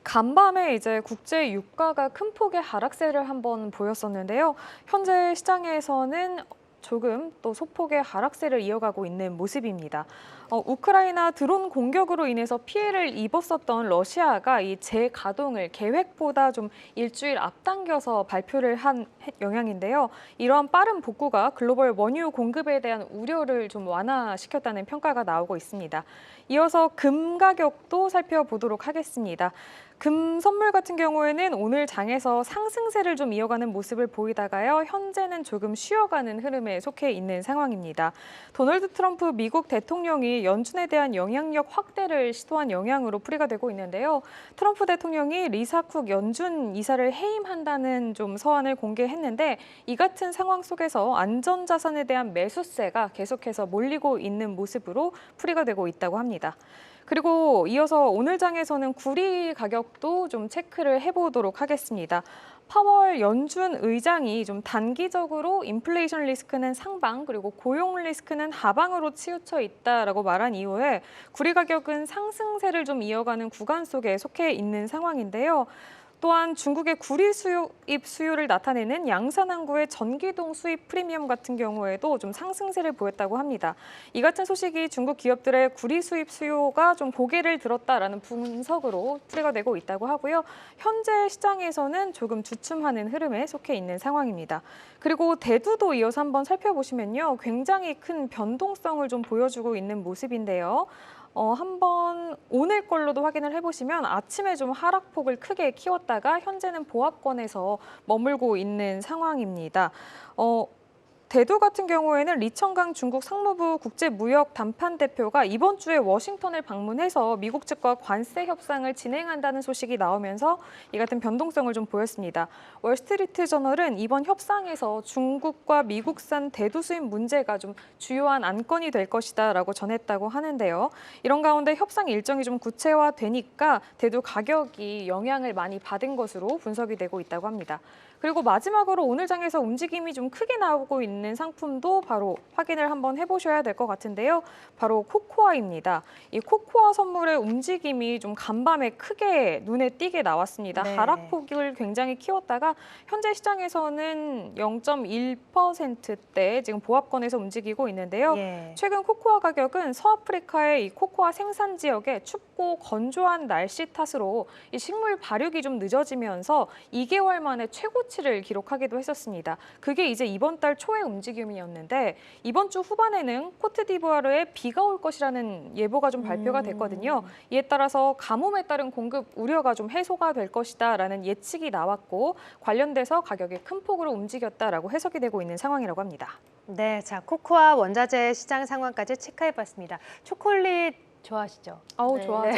간밤에 이제 국제 유가가 큰 폭의 하락세를 한번 보였었는데요. 현재 시장에서는 조금 또 소폭의 하락세를 이어가고 있는 모습입니다. 우크라이나 드론 공격으로 인해서 피해를 입었었던 러시아가 이 재가동을 계획보다 좀 일주일 앞당겨서 발표를 한 영향인데요. 이러한 빠른 복구가 글로벌 원유 공급에 대한 우려를 좀 완화시켰다는 평가가 나오고 있습니다. 이어서 금 가격도 살펴보도록 하겠습니다. 금 선물 같은 경우에는 오늘 장에서 상승세를 좀 이어가는 모습을 보이다가요. 현재는 조금 쉬어가는 흐름에 속해 있는 상황입니다. 도널드 트럼프 미국 대통령이 연준에 대한 영향력 확대를 시도한 영향으로 풀이가 되고 있는데요. 트럼프 대통령이 리사쿡 연준 이사를 해임한다는 좀 서한을 공개했는데 이 같은 상황 속에서 안전자산에 대한 매수세가 계속해서 몰리고 있는 모습으로 풀이가 되고 있다고 합니다. 그리고 이어서 오늘 장에서는 구리 가격도 좀 체크를 해보도록 하겠습니다. 파월 연준 의장이 좀 단기적으로 인플레이션 리스크는 상방 그리고 고용 리스크는 하방으로 치우쳐 있다라고 말한 이후에 구리 가격은 상승세를 좀 이어가는 구간 속에 속해 있는 상황인데요. 또한 중국의 구리 수입 수요를 나타내는 양산항구의 전기동 수입 프리미엄 같은 경우에도 좀 상승세를 보였다고 합니다. 이 같은 소식이 중국 기업들의 구리 수입 수요가 좀 고개를 들었다라는 분석으로 풀이가 되고 있다고 하고요. 현재 시장에서는 조금 주춤하는 흐름에 속해 있는 상황입니다. 그리고 대두도 이어서 한번 살펴보시면요. 굉장히 큰 변동성을 좀 보여주고 있는 모습인데요. 한번 오늘 걸로도 확인을 해보시면 아침에 좀 하락폭을 크게 키웠다가 현재는 보합권에서 머물고 있는 상황입니다. 대두 같은 경우에는 리청강 중국 상무부 국제무역 담판 대표가 이번 주에 워싱턴을 방문해서 미국 측과 관세 협상을 진행한다는 소식이 나오면서 이 같은 변동성을 좀 보였습니다. 월스트리트 저널은 이번 협상에서 중국과 미국산 대두 수입 문제가 좀 주요한 안건이 될 것이다라고 전했다고 하는데요. 이런 가운데 협상 일정이 좀 구체화되니까 대두 가격이 영향을 많이 받은 것으로 분석이 되고 있다고 합니다. 그리고 마지막으로 오늘 장에서 움직임이 좀 크게 나오고 있는 상품도 바로 확인을 한번 해보셔야 될 것 같은데요. 바로 코코아입니다. 이 코코아 선물의 움직임이 좀 간밤에 크게 눈에 띄게 나왔습니다. 네. 하락폭을 굉장히 키웠다가 현재 시장에서는 0.1%대 지금 보합권에서 움직이고 있는데요. 예. 최근 코코아 가격은 서아프리카의 이 코코아 생산 지역에 춥고 건조한 날씨 탓으로 이 식물 발육이 좀 늦어지면서 2개월 만에 최고치를 기록하기도 했었습니다. 그게 이제 이번 달 초의 움직임이었는데 이번 주 후반에는 코트디부아르에 비가 올 것이라는 예보가 좀 발표가 됐거든요. 이에 따라서 가뭄에 따른 공급 우려가 좀 해소가 될 것이다라는 예측이 나왔고 관련돼서 가격이 큰 폭으로 움직였다라고 해석이 되고 있는 상황이라고 합니다. 네, 자 코코아 원자재 시장 상황까지 체크해봤습니다. 초콜릿 좋아하시죠? 아우 네. 좋아하죠.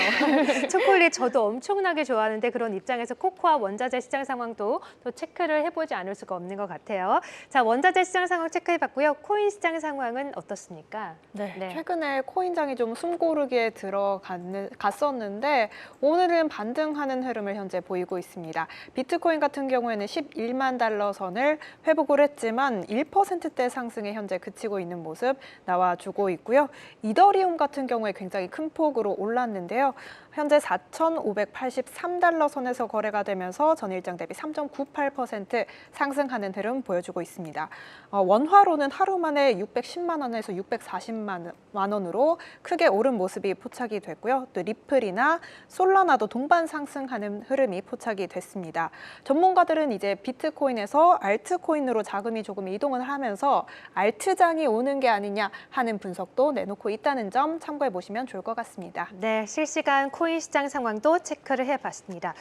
초콜릿 저도 엄청나게 좋아하는데 그런 입장에서 코코아 원자재 시장 상황도 또 체크를 해보지 않을 수가 없는 것 같아요. 자, 원자재 시장 상황 체크해봤고요. 코인 시장 상황은 어떻습니까? 네, 최근에 코인장이 좀 숨고르기에 들어갔었는데 오늘은 반등하는 흐름을 현재 보이고 있습니다. 비트코인 같은 경우에는 11만 달러 선을 회복을 했지만 1%대 상승에 현재 그치고 있는 모습 나와주고 있고요. 이더리움 같은 경우에 굉장히 큰 폭으로 올랐는데요. 현재 4,583달러 선에서 거래가 되면서 전일장 대비 3.98% 상승하는 흐름 보여주고 있습니다. 원화로는 하루 만에 610만 원에서 640만 원으로 크게 오른 모습이 포착이 됐고요. 또 리플이나 솔라나도 동반 상승하는 흐름이 포착이 됐습니다. 전문가들은 이제 비트코인에서 알트코인으로 자금이 조금 이동을 하면서 알트장이 오는 게 아니냐 하는 분석도 내놓고 있다는 점 참고해 보시면 좋을 것 같습니다. 네, 실시간 코인 시장 상황도 체크를 해봤습니다.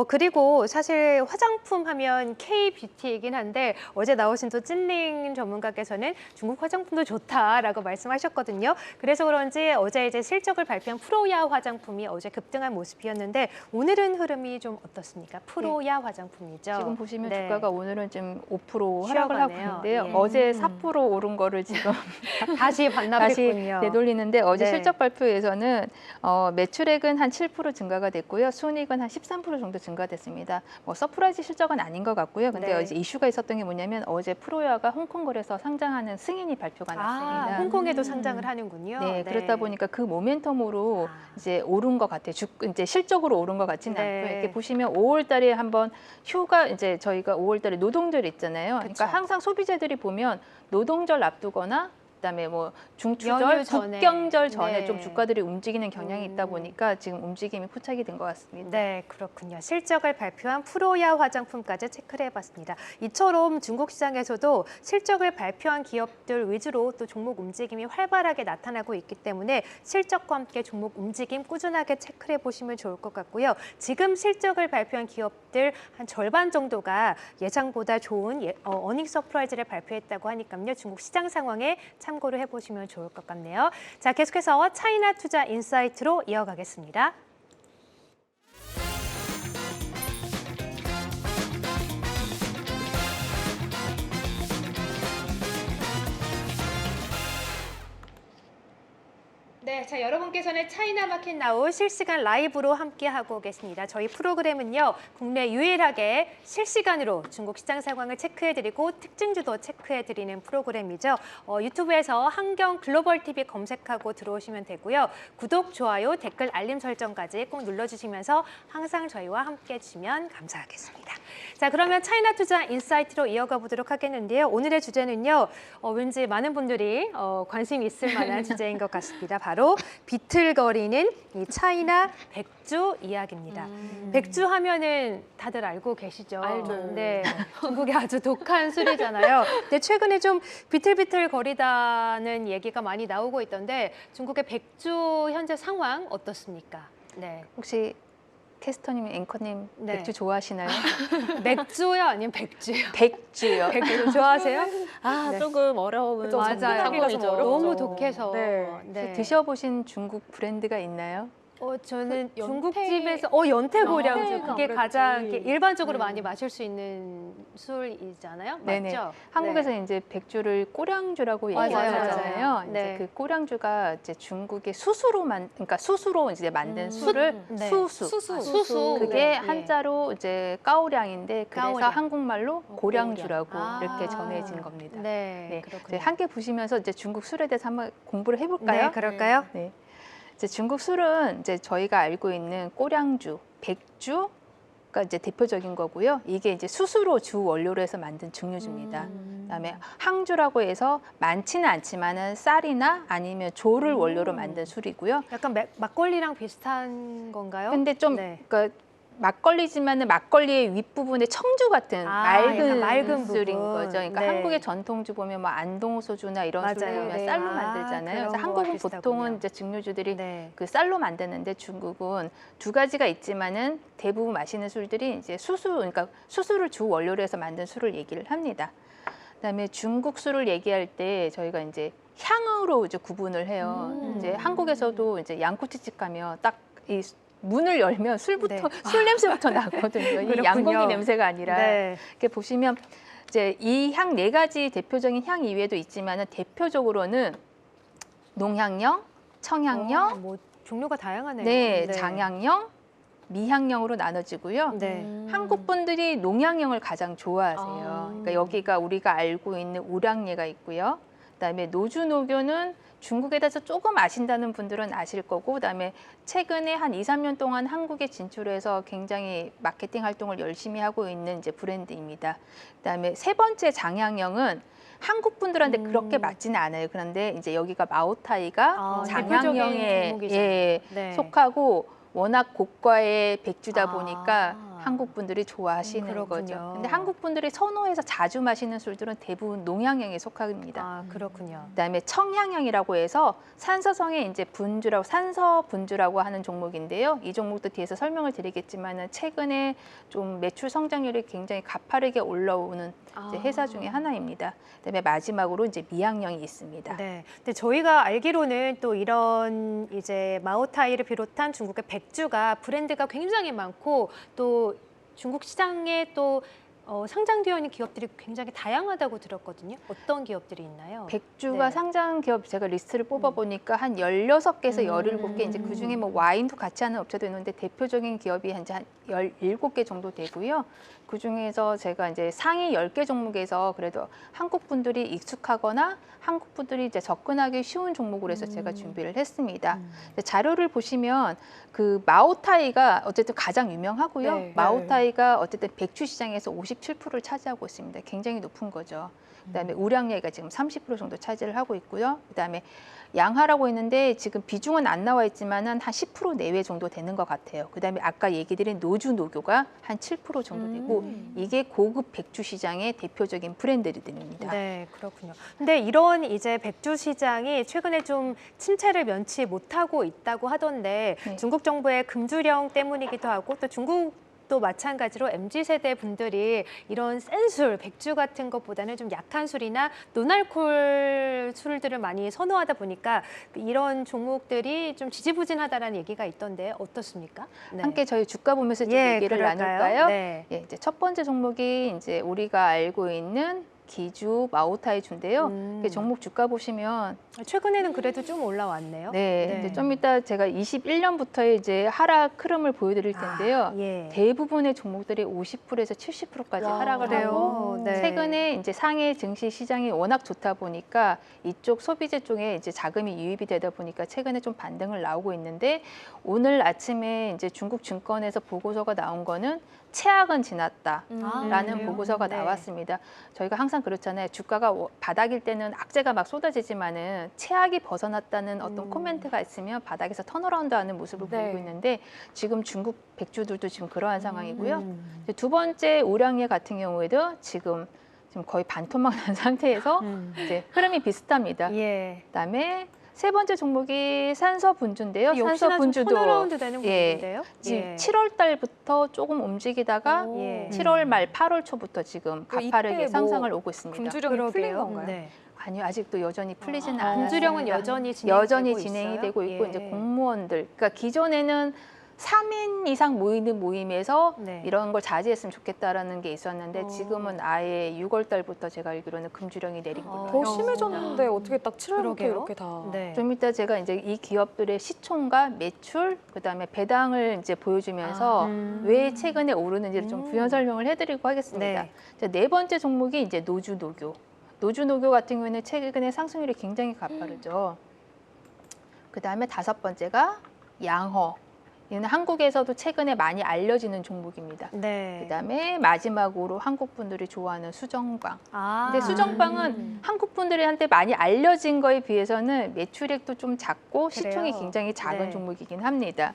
그리고 사실 화장품 하면 K-뷰티이긴 한데 어제 나오신 또 찐링 전문가께서는 중국 화장품도 좋다라고 말씀하셨거든요. 그래서 그런지 어제 이제 실적을 발표한 프로야 화장품이 어제 급등한 모습이었는데 오늘은 흐름이 좀 어떻습니까? 프로야 화장품이죠. 지금 보시면 네. 주가가 오늘은 좀 5% 하락을 하고 쉬어가네요. 있는데요. 예. 어제 4% 오른 거를 지금 다시 다시 반납했군요. 되돌리는데 어제 네. 실적 발표에서는 매출액은 한 7% 증가가 됐고요. 순이익은 한 13% 정도 증가됐습니다. 뭐 서프라이즈 실적은 아닌 것 같고요. 근데 네. 이제 이슈가 있었던 게 뭐냐면 어제 프로야가 홍콩 거래소 상장하는 승인이 발표가 났습니다. 홍콩에도 상장을 하는군요. 네, 그렇다 보니까 그 모멘텀으로 아. 이제 오른 것 같아요. 이제 실적으로 오른 것 같지는 네. 않고요. 이렇게 보시면 5월달에 한번 휴가 이제 저희가 5월달에 노동절 있잖아요. 그쵸. 그러니까 항상 소비자들이 보면 노동절 앞두거나 그다음에 뭐 중추절, 연휴 전에. 국경절 전에 네. 좀 주가들이 움직이는 경향이 있다 보니까 지금 움직임이 포착이 된 것 같습니다. 네, 그렇군요. 실적을 발표한 프로야 화장품까지 체크를 해봤습니다. 이처럼 중국 시장에서도 실적을 발표한 기업들 위주로 또 종목 움직임이 활발하게 나타나고 있기 때문에 실적과 함께 종목 움직임 꾸준하게 체크를 해보시면 좋을 것 같고요. 지금 실적을 발표한 기업들 한 절반 정도가 예상보다 좋은 어닝 서프라이즈를 발표했다고 하니까요. 중국 시장 상황에 참고를 해보시면 좋을 것 같네요. 자, 계속해서 차이나 투자 인사이트로 이어가겠습니다. 네, 자 여러분께서는 차이나 마켓 나우 실시간 라이브로 함께하고 계십니다. 저희 프로그램은요, 국내 유일하게 실시간으로 중국 시장 상황을 체크해드리고 특징주도 체크해드리는 프로그램이죠. 유튜브에서 한경 글로벌 TV 검색하고 들어오시면 되고요. 구독, 좋아요, 댓글, 알림 설정까지 꼭 눌러주시면서 항상 저희와 함께해 주시면 감사하겠습니다. 자, 그러면 차이나 투자 인사이트로 이어가 보도록 하겠는데요. 오늘의 주제는요, 왠지 많은 분들이 관심 있을 만한 주제인 것 같습니다. 바로 비틀거리는 이 차이나 백주 이야기입니다. 백주 하면은 다들 알고 계시죠? 알죠. 네, 중국의 아주 독한 술이잖아요. 근데 최근에 좀 비틀비틀거리다는 얘기가 많이 나오고 있던데 중국의 백주 현재 상황 어떻습니까? 네, 혹시 캐스터님, 앵커님 네. 맥주 좋아하시나요? 맥주요 아니면 백주요? 백주요. 백주 좋아하세요? 아, 네. 조금 어려운 그죠, 맞아요. 상황이죠. 좀 어렵죠. 너무 독해서. 네. 네. 드셔보신 중국 브랜드가 있나요? 저는 그 연태- 중국집에서 연태고량주 연태가 그게 아무래도 가장 제일- 이렇게 일반적으로 많이 마실 수 있는 술이잖아요. 네네. 맞죠? 한국에서 네. 이제 백주를 꼬량주라고 맞아요, 얘기하잖아요. 맞아요. 이제 네. 그 꼬량주가 이제 중국의 그러니까 수수로 이제 만든 술을 네. 수수. 수수. 그게 네. 한자로 이제 까오량인데 그래서 까오량. 한국말로 고량주라고 아. 이렇게 전해진 겁니다. 네, 네. 그렇군요. 함께 보시면서 이제 중국 술에 대해서 한번 공부를 해볼까요? 네, 그럴까요? 네. 이제 중국 술은 이제 저희가 알고 있는 꼬량주, 백주가 이제 대표적인 거고요. 이게 이제 수수로 주 원료로 해서 만든 증류주입니다. 그다음에 항주라고 해서 많지는 않지만은 쌀이나 아니면 조를 원료로 만든 술이고요. 약간 막걸리랑 비슷한 건가요? 근데 좀 네. 그러니까 막걸리지만은 막걸리의 윗부분에 청주 같은 약간 맑은 맑은 술인 부분. 거죠. 그러니까 네. 한국의 전통주 보면 뭐 안동 소주나 이런 맞아요. 술을 보면 네. 쌀로 아, 만들잖아요. 그런 그래서 거와 한국은 비슷하군요. 보통은 이제 증류주들이 네. 그 쌀로 만드는데 중국은 두 가지가 있지만은 대부분 마시는 술들이 이제 그러니까 수수를 주 원료로 해서 만든 술을 얘기를 합니다. 그다음에 중국 술을 얘기할 때 저희가 이제 향으로 이제 구분을 해요. 이제 한국에서도 이제 양꼬치집 가면 딱 이 문을 열면 술부터 네. 술 냄새부터 나거든요. 이 그렇군요. 양고기 냄새가 아니라 네. 이렇게 보시면 이제 이 향 네 가지 대표적인 향 이외에도 있지만은 대표적으로는 농향형, 청향형, 뭐 종류가 다양하네요. 네, 장향형, 미향형으로 나눠지고요. 네. 한국 분들이 농향형을 가장 좋아하세요. 아. 그러니까 여기가 우리가 알고 있는 우량예가 있고요. 그다음에 노주노교는 중국에 대해서 조금 아신다는 분들은 아실 거고, 그다음에 최근에 한 2, 3년 동안 한국에 진출해서 굉장히 마케팅 활동을 열심히 하고 있는 이제 브랜드입니다. 그다음에 세 번째 장향형은 한국 분들한테 그렇게 맞지는 않아요. 그런데 이제 여기가 마오타이가 대표적인 장향형에 종목이잖아요. 네. 속하고 워낙 고가의 백주다 아. 보니까 한국 분들이 좋아하시는 그렇군요. 거죠. 근데 한국 분들이 선호해서 자주 마시는 술들은 대부분 농향형에 속합니다. 아, 그렇군요. 그다음에 청향형이라고 해서 산서성의 이제 분주라고 산서 분주라고 하는 종목인데요. 이 종목도 뒤에서 설명을 드리겠지만은 최근에 좀 매출 성장률이 굉장히 가파르게 올라오는 이제 회사 중에 하나입니다. 그다음에 마지막으로 이제 미향형이 있습니다. 네. 근데 저희가 알기로는 또 이런 이제 마오타이를 비롯한 중국의 백주가 브랜드가 굉장히 많고 또 중국 시장에 또 상장되어 있는 기업들이 굉장히 다양하다고 들었거든요. 어떤 기업들이 있나요? 백주가 네. 상장 기업 제가 리스트를 뽑아보니까 한 16개에서 17개, 이제 그중에 뭐 와인도 같이 하는 업체도 있는데 대표적인 기업이 한 17개 정도 되고요. 그중에서 제가 이제 상위 10개 종목에서 그래도 한국 분들이 익숙하거나 한국 분들이 이제 접근하기 쉬운 종목으로 해서 제가 준비를 했습니다. 자료를 보시면 그 마오타이가 어쨌든 가장 유명하고요. 네. 마오타이가 어쨌든 백주 시장에서 57%를 차지하고 있습니다. 굉장히 높은 거죠. 그다음에 우량예가 지금 30% 정도 차지를 하고 있고요. 그다음에 양하라고 있는데 지금 비중은 안 나와 있지만은 한 10% 내외 정도 되는 것 같아요. 그다음에 아까 얘기 드린 노주 노교가 한 7% 정도 되고 이게 고급 백주 시장의 대표적인 브랜드들입니다. 네, 그렇군요. 근데 이런 이제 백주 시장이 최근에 좀 침체를 면치 못하고 있다고 하던데 네. 중국 정부의 금주령 때문이기도 하고 또 중국도 마찬가지로 MZ세대 분들이 이런 센 술, 백주 같은 것보다는 좀 약한 술이나 노알콜 술들을 많이 선호하다 보니까 이런 종목들이 좀 지지부진하다라는 얘기가 있던데 어떻습니까? 네. 함께 저희 주가 보면서 좀 예, 얘기를 그럴까요? 나눌까요? 네. 예, 이제 첫 번째 종목이 이제 우리가 알고 있는 기주 마오타이주인데요. 이게 종목 주가 보시면 최근에는 그래도 좀 올라왔네요. 네, 이제 좀 이따 제가 21년부터의 이제 하락 흐름을 보여드릴 텐데요. 예. 대부분의 종목들이 50%에서 70%까지 하락을 그래요? 하고 네. 최근에 이제 상해 증시 시장이 워낙 좋다 보니까 이쪽 소비재 쪽에 이제 자금이 유입이 되다 보니까 최근에 좀 반등을 나오고 있는데 오늘 아침에 이제 중국 증권에서 보고서가 나온 거는 최악은 지났다라는 그래요? 보고서가 네. 나왔습니다. 저희가 항상 그렇잖아요. 주가가 바닥일 때는 악재가 막 쏟아지지만은 최악이 벗어났다는 어떤 코멘트가 있으면 바닥에서 턴어라운드하는 모습을 네. 보이고 있는데 지금 중국 백주들도 지금 그러한 상황이고요. 이제 두 번째 우량예 같은 경우에도 지금 거의 반토막 난 상태에서 이제 흐름이 비슷합니다. 예. 그다음에 세 번째 종목이 산서 분주인데요. 산서 역시나 좀 분주도 턴어라운드 되는 예, 분인데요. 지금 7월 달부터 조금 움직이다가 오. 예. 7월 말 8월 초부터 지금 이때 가파르게 뭐 상상을 오고 있습니다. 금주령이 풀린 건가요? 네. 아니요, 아직도 여전히 풀리지는 않아요. 금주령은 여전히 진행되고 여전히 진행이 있어요? 되고 있고 예. 이제 공무원들, 그러니까 기존에는 3인 이상 모이는 모임에서 네. 이런 걸 자제했으면 좋겠다라는 게 있었는데 어. 지금은 아예 6월 달부터 제가 알기로는 금주령이 내린 걸로 더 알고 심해졌는데 어떻게 딱 7월부터 그러게요. 이렇게 다. 네. 좀 이따 제가 이제 이 기업들의 시총과 매출, 그다음에 배당을 이제 보여주면서 왜 최근에 오르는지를 좀 부연 설명을 해드리고 하겠습니다. 네. 자, 네 번째 종목이 이제 노주 노교. 노주 노교 같은 경우에는 최근에 상승률이 굉장히 가파르죠. 그다음에 다섯 번째가 양허. 이는 한국에서도 최근에 많이 알려지는 종목입니다. 네. 그다음에 마지막으로 한국 분들이 좋아하는 수정방. 아. 근데 수정방은 한국 분들한테 많이 알려진 거에 비해서는 매출액도 좀 작고 시총이 그래요? 굉장히 작은 네. 종목이긴 합니다.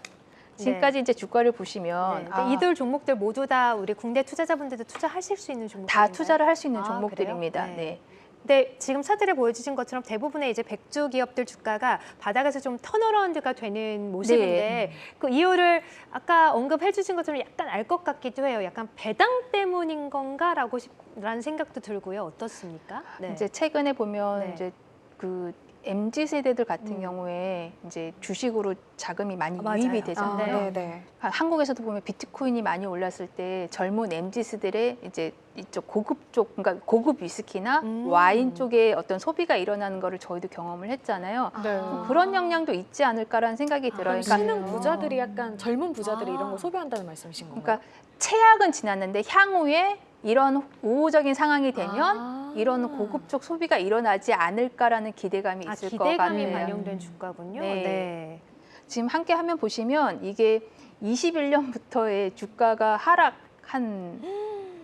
지금까지 이제 주가를 보시면 네. 근데 이들 종목들 모두 다 우리 국내 투자자분들도 투자하실 수 있는 종목들 다 투자를 할 수 있는 아, 종목들입니다. 그래요? 네. 네. 근데 지금 차트를 보여주신 것처럼 대부분의 이제 백주 기업들 주가가 바닥에서 좀 턴어라운드가 되는 모습인데 네. 그 이유를 아까 언급해주신 것처럼 약간 알 것 같기도 해요. 약간 배당 때문인 건가라고 라는 생각도 들고요. 어떻습니까? 네. 이제 최근에 보면 네. 이제 그 MZ 세대들 같은 경우에 이제 주식으로 자금이 많이 맞아요. 유입이 아, 되잖아요. 네, 네. 한국에서도 보면 비트코인이 많이 올랐을 때 젊은 MZ세들의 이제 이쪽 고급 쪽, 그러니까 고급 위스키나 와인 쪽에 어떤 소비가 일어나는 거를 저희도 경험을 했잖아요. 네. 그런 영향도 있지 않을까라는 생각이 들어요. 그러니까, 신흥 부자들이 약간 젊은 부자들이 아. 이런 거 소비한다는 말씀이신 건가요? 그러니까 최악은 지났는데 향후에 이런 우호적인 상황이 되면 아. 이런 고급적 소비가 일어나지 않을까라는 기대감이 아, 있을 것 기대감이 같아요. 반영된 주가군요. 네. 네. 지금 함께 화면 보시면 이게 21년부터의 주가가 하락한,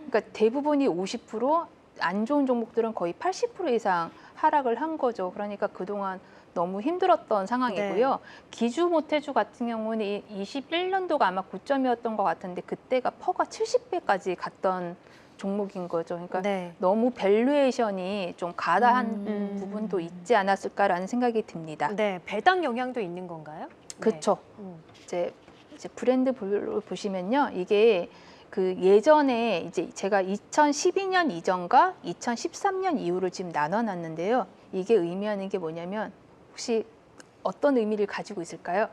그러니까 대부분이 50%안 좋은 종목들은 거의 80% 이상 하락을 한 거죠. 그러니까 그동안 너무 힘들었던 상황이고요. 네. 기주 모태주 같은 경우는 21년도가 아마 고점이었던 것 같은데 그때가 퍼가 70배까지 갔던 종목인 거죠. 그러니까 네. 너무 밸류에이션이 좀 과다한 부분도 있지 않았을까라는 생각이 듭니다. 네. 배당 영향도 있는 건가요? 네. 그렇죠. 음. 이제 브랜드별로 보시면요, 이게 그 예전에 이제 제가 2012년 이전과 2013년 이후를 지금 나눠놨는데요. 이게 의미하는 게 뭐냐면 혹시 어떤 의미를 가지고 있을까요?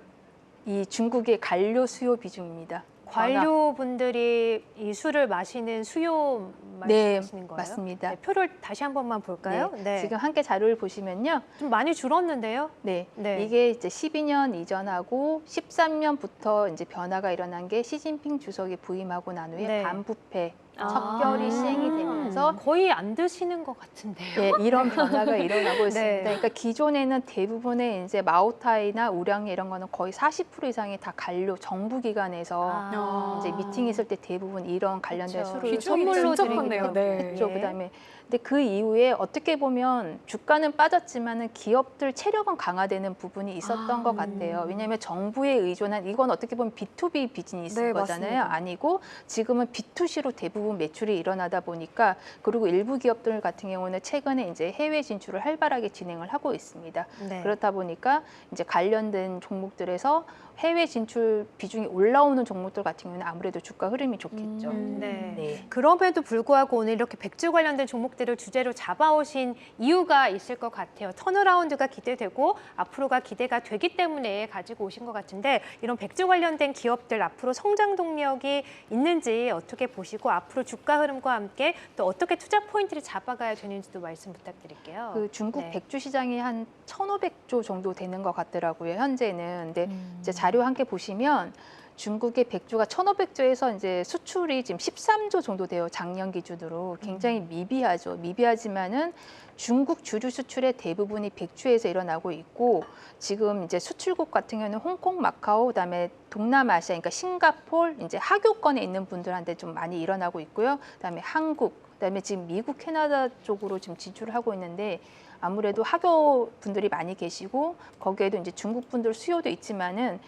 이 중국의 관료 수요 비중입니다. 관료분들이 이 술을 마시는 수요 네, 말씀하시는 거예요? 맞습니다. 네, 표를 다시 한 번만 볼까요? 네. 지금 함께 자료를 보시면요. 좀 많이 줄었는데요. 네, 네. 이게 이제 12년 이전하고 13년부터 이제 변화가 일어난 게 시진핑 주석이 부임하고 난 후에 네. 반부패 척결이 시행이 되면서 거의 안 드시는 것 같은데요. 예, 이런 변화가 일어나고 있습니다. 네. 그러니까 기존에는 대부분의 이제 마오타이나 우량예 이런 거는 거의 40% 이상이 다 관료 정부 기관에서 이제 미팅 있을 때 대부분 이런 관련된 그쵸. 술을 비중이 선물로 진짜 드리기 컸네요. 때문에 네. 그렇죠. 예. 그다음에 근데 그 이후에 어떻게 보면 주가는 빠졌지만은 기업들 체력은 강화되는 부분이 있었던 것 같아요. 왜냐하면 정부에 의존한 이건 어떻게 보면 B2B 비즈니스인 네, 거잖아요. 맞습니다. 아니고 지금은 B2C로 대부분 매출이 일어나다 보니까 그리고 일부 기업들 같은 경우는 최근에 이제 해외 진출을 활발하게 진행을 하고 있습니다. 네. 그렇다 보니까 이제 관련된 종목들에서 해외 진출 비중이 올라오는 종목들 같은 경우는 아무래도 주가 흐름이 좋겠죠. 네. 네. 그럼에도 불구하고 오늘 이렇게 백주 관련된 종목들을 주제로 잡아오신 이유가 있을 것 같아요. 턴어라운드가 기대되고 앞으로가 기대가 되기 때문에 가지고 오신 것 같은데 이런 백주 관련된 기업들 앞으로 성장 동력이 있는지 어떻게 보시고 앞으로 주가 흐름과 함께 또 어떻게 투자 포인트를 잡아가야 되는지도 말씀 부탁드릴게요. 그 중국 네. 백주 시장이 한 1,500조 정도 되는 것 같더라고요. 현재는. 근데 이제 자료 함께 보시면 중국의 백주가 1,500조에서 이제 수출이 지금 13조 정도 돼요. 작년 기준으로 굉장히 미비하죠. 미비하지만은 중국 주류 수출의 대부분이 백주에서 일어나고 있고 지금 이제 수출국 같은 경우는 홍콩, 마카오, 그다음에 동남아시아, 그러니까 싱가포르, 이제 하교권에 있는 분들한테 좀 많이 일어나고 있고요. 그다음에 한국, 그다음에 지금 미국, 캐나다 쪽으로 지금 진출을 하고 있는데. 아무래도 하교 분들이 많이 계시고 거기에도 이제 중국 분들 수요도 있지만은